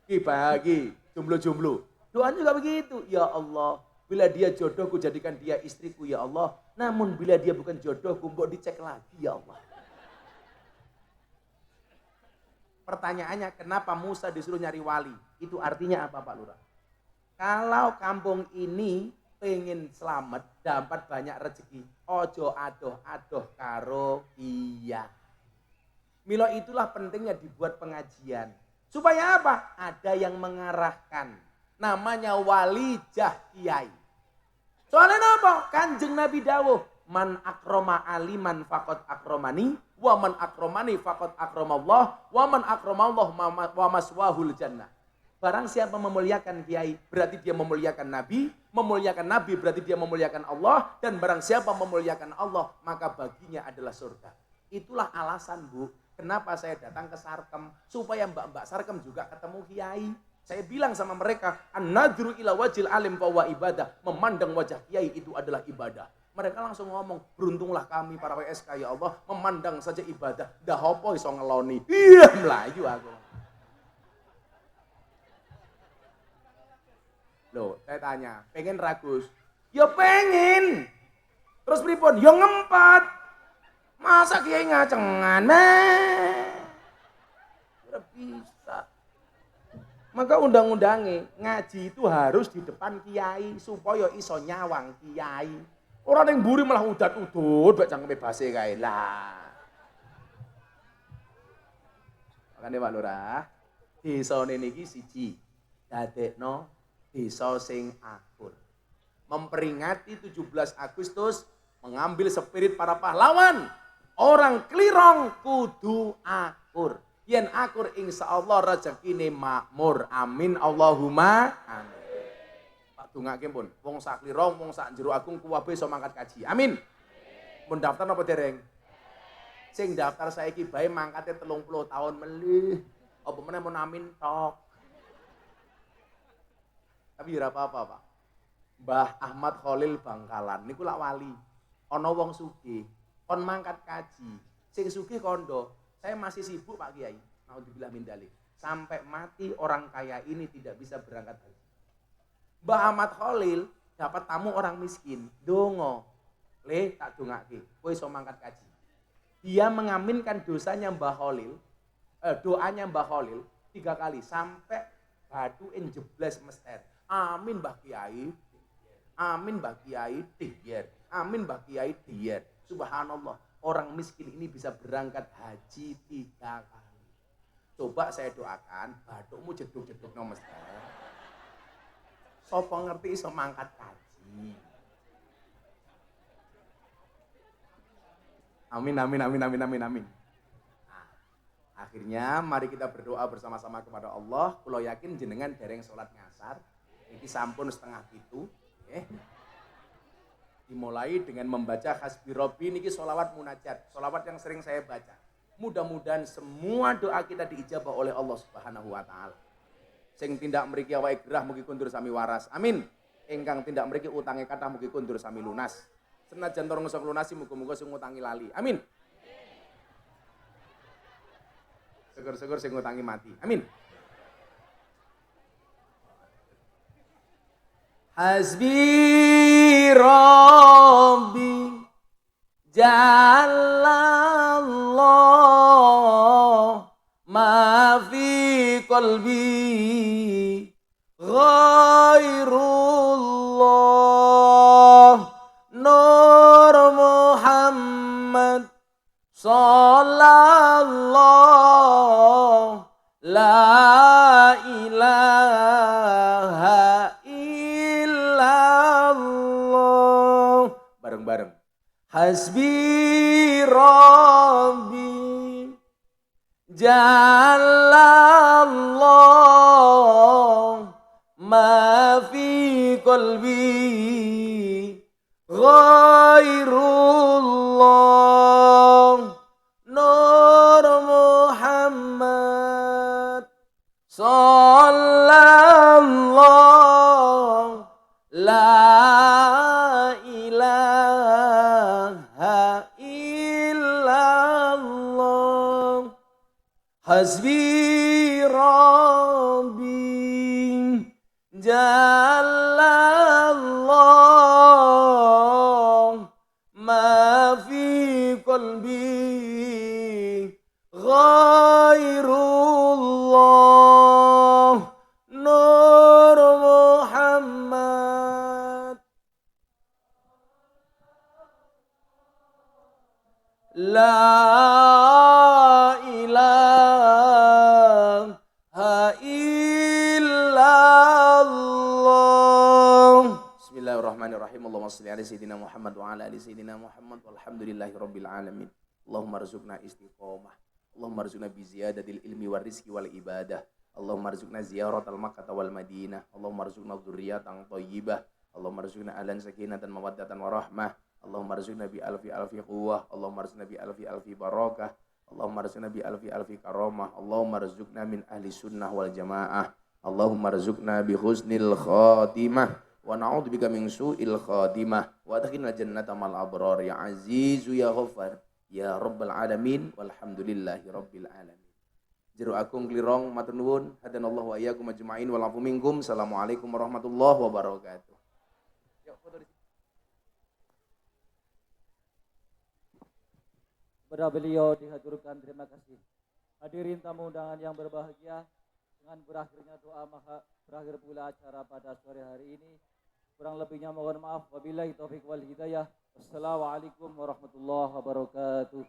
Speaker 1: Ki bagi jomblo-jomblo. Doanya juga begitu. Ya Allah, bila dia jodohku jadikan dia istriku ya Allah. Namun bila dia bukan jodohku mbok dicek lagi ya Allah. Pertanyaannya kenapa Musa disuruh nyari wali? Itu artinya apa Pak Lurah? Kalau kampung ini pengen selamat, dapat banyak rezeki, ojo adoh-adoh karo iya. Milo itulah pentingnya dibuat pengajian. Supaya apa? Ada yang mengarahkan. Namanya walijah kiai. Soalnya apa? Kanjeng Nabi dawuh, man akroma aliman fakot akromani, wa man akromani fakot akromallah, wa man akromallah wa maswahul jannah. Barang siapa memuliakan kiai, berarti dia memuliakan Nabi berarti dia memuliakan Allah, dan barang siapa memuliakan Allah, maka baginya adalah surga. Itulah alasan Bu, kenapa saya datang ke Sarkem, supaya mbak-mbak Sarkem juga ketemu kiai. Saya bilang sama mereka, an-nadru ila wajil alim bahwa ibadah, memandang wajah kiai itu adalah ibadah. Mereka langsung ngomong, beruntunglah kami para WSK ya Allah, memandang saja ibadah, dah apa iso ngeloni. Iya melayu aku. Loh, saya tanya, pengen ragus? Ya pengen. Terus pripun? Ya ngempet. Masa kiai ngacengan? Udah bisa. Maka undang-undangnya ngaji itu harus di depan kiai supaya iso nyawang kiai. Orang yang buri malah udat-udut, baca ngebebase kae lah. Makanya Pak Lurah, desa niki siji dadekno desa sing akur. Memperingati 17 Agustus, mengambil spirit para pahlawan. Orang klirong kudu akur. Yen akur insyaallah rezekine makmur. Amin Allahumma amin. Pak dongake pun, wong sak klirong, wong sak jero agung kuwabe iso mangkat kaji. Amin. Mun daftar apa dereng? Sing daftar saiki bae mangkate 30 tahun melih. Apa meneh mun amin tok. Tapi ora apa-apa, Pak. Mbah Ahmad Khalil Bangkalan niku lak wali. Ana wong sugih, kon mangkat kaji. Sing sugih kondo, saya masih sibuk Pak Kiai. Naudzubillah min dzalik. Sampai mati orang kaya ini tidak bisa berangkat haji. Mbah Ahmad Khalil dapat tamu orang miskin, dongo. Le tak dongake, kowe iso mangkat kaji. Dia mengaminkan dosanya Mbah Khalil, doanya Mbah Khalil 3 kali sampai batu jebles mester. Amin Mbah Kiai. Amin Mbah Kiai diyer. Amin Mbah Kiai diyer. Subhanallah, orang miskin ini bisa berangkat haji 3 kali. Coba saya doakan, batukmu jeduk-jeduk no mester. Sopo ngerti iso mangkat haji. Amin amin amin amin amin amin. Nah, akhirnya mari kita berdoa bersama-sama kepada Allah. Kulo yakin jenengan dereng salat ngasar. Iki sampun 6:30, dimulai dengan membaca hasbi robbi niki sholawat munajat, sholawat yang sering saya baca. Mudah-mudahan semua doa kita diijabah oleh Allah Subhanahu wa taala. Sing tindak mriki awake gerah mugi kundur sami waras. Amin. Ingkang tindak mriki utange kathah mugi kundur sami lunas. Senajan torong ngesok lunasi muga-muga sing ngutangi lali. Amin. Syukur-syukur sing ngutangi mati. Amin. Hasbi Rabbi Jalallah ma fi qalbi ghairullah Nur Muhammad sallallahu la ilaha illallah. Bareng-bareng. Hasbi Rabbi Jalallah ma fi qalbi ghairullah Nur Muhammad sallallahu la ilaha illallah. Hasbi Rabbi Jalallah ma fi qalbi ghairullah Nur Muhammad la ilaha illallah. Bismillahirrahmanirrahim. Allahumma shalli ala sayyidina Muhammad wa ala ali sayyidina Muhammad walhamdulillahi rabbil alamin. Allahumma rzuqna istiqomah. Allahumma rzuqna bi ziyadatil ilmi war rizqi wal ibadah. Allahumma rzuqna ziyaratal Makkah wal Madinah. Allahumma rzuqna dzurriyyatan thayyibah. Allahumma rzuqna ahlan sakinatan mawaddatan warahmah. Allahumma rzuqna bi alfi quwwah. Allahumma rzuqna bi alfi barakah. Allahumma rzuqna bi alfi karamah. Allahumma rzuqna min ahli sunnah wal jamaah. Allahumma rzuqna bi husnil khatimah wa na'udzubika min su'il khatimah wa adkhilna jannata mal abrar ya azizu ya ghaffar ya rabbal alamin walhamdulillahi rabbil alamin. Jero agung klirong matur nuwun hadanallahu wa iyyakum ajmain wal afu minkum. Assalamualaikum warahmatullahi wabarakatuh.
Speaker 2: Kepada beliau dihaturkan terima kasih. Hadirin tamu undangan yang berbahagia, dengan berakhirnya doa maka berakhir pula acara pada sore hari ini. Kurang lebihnya mohon maaf. Wabillahi taufik wal hidayah. Wassalamualaikum warahmatullahi wabarakatuh.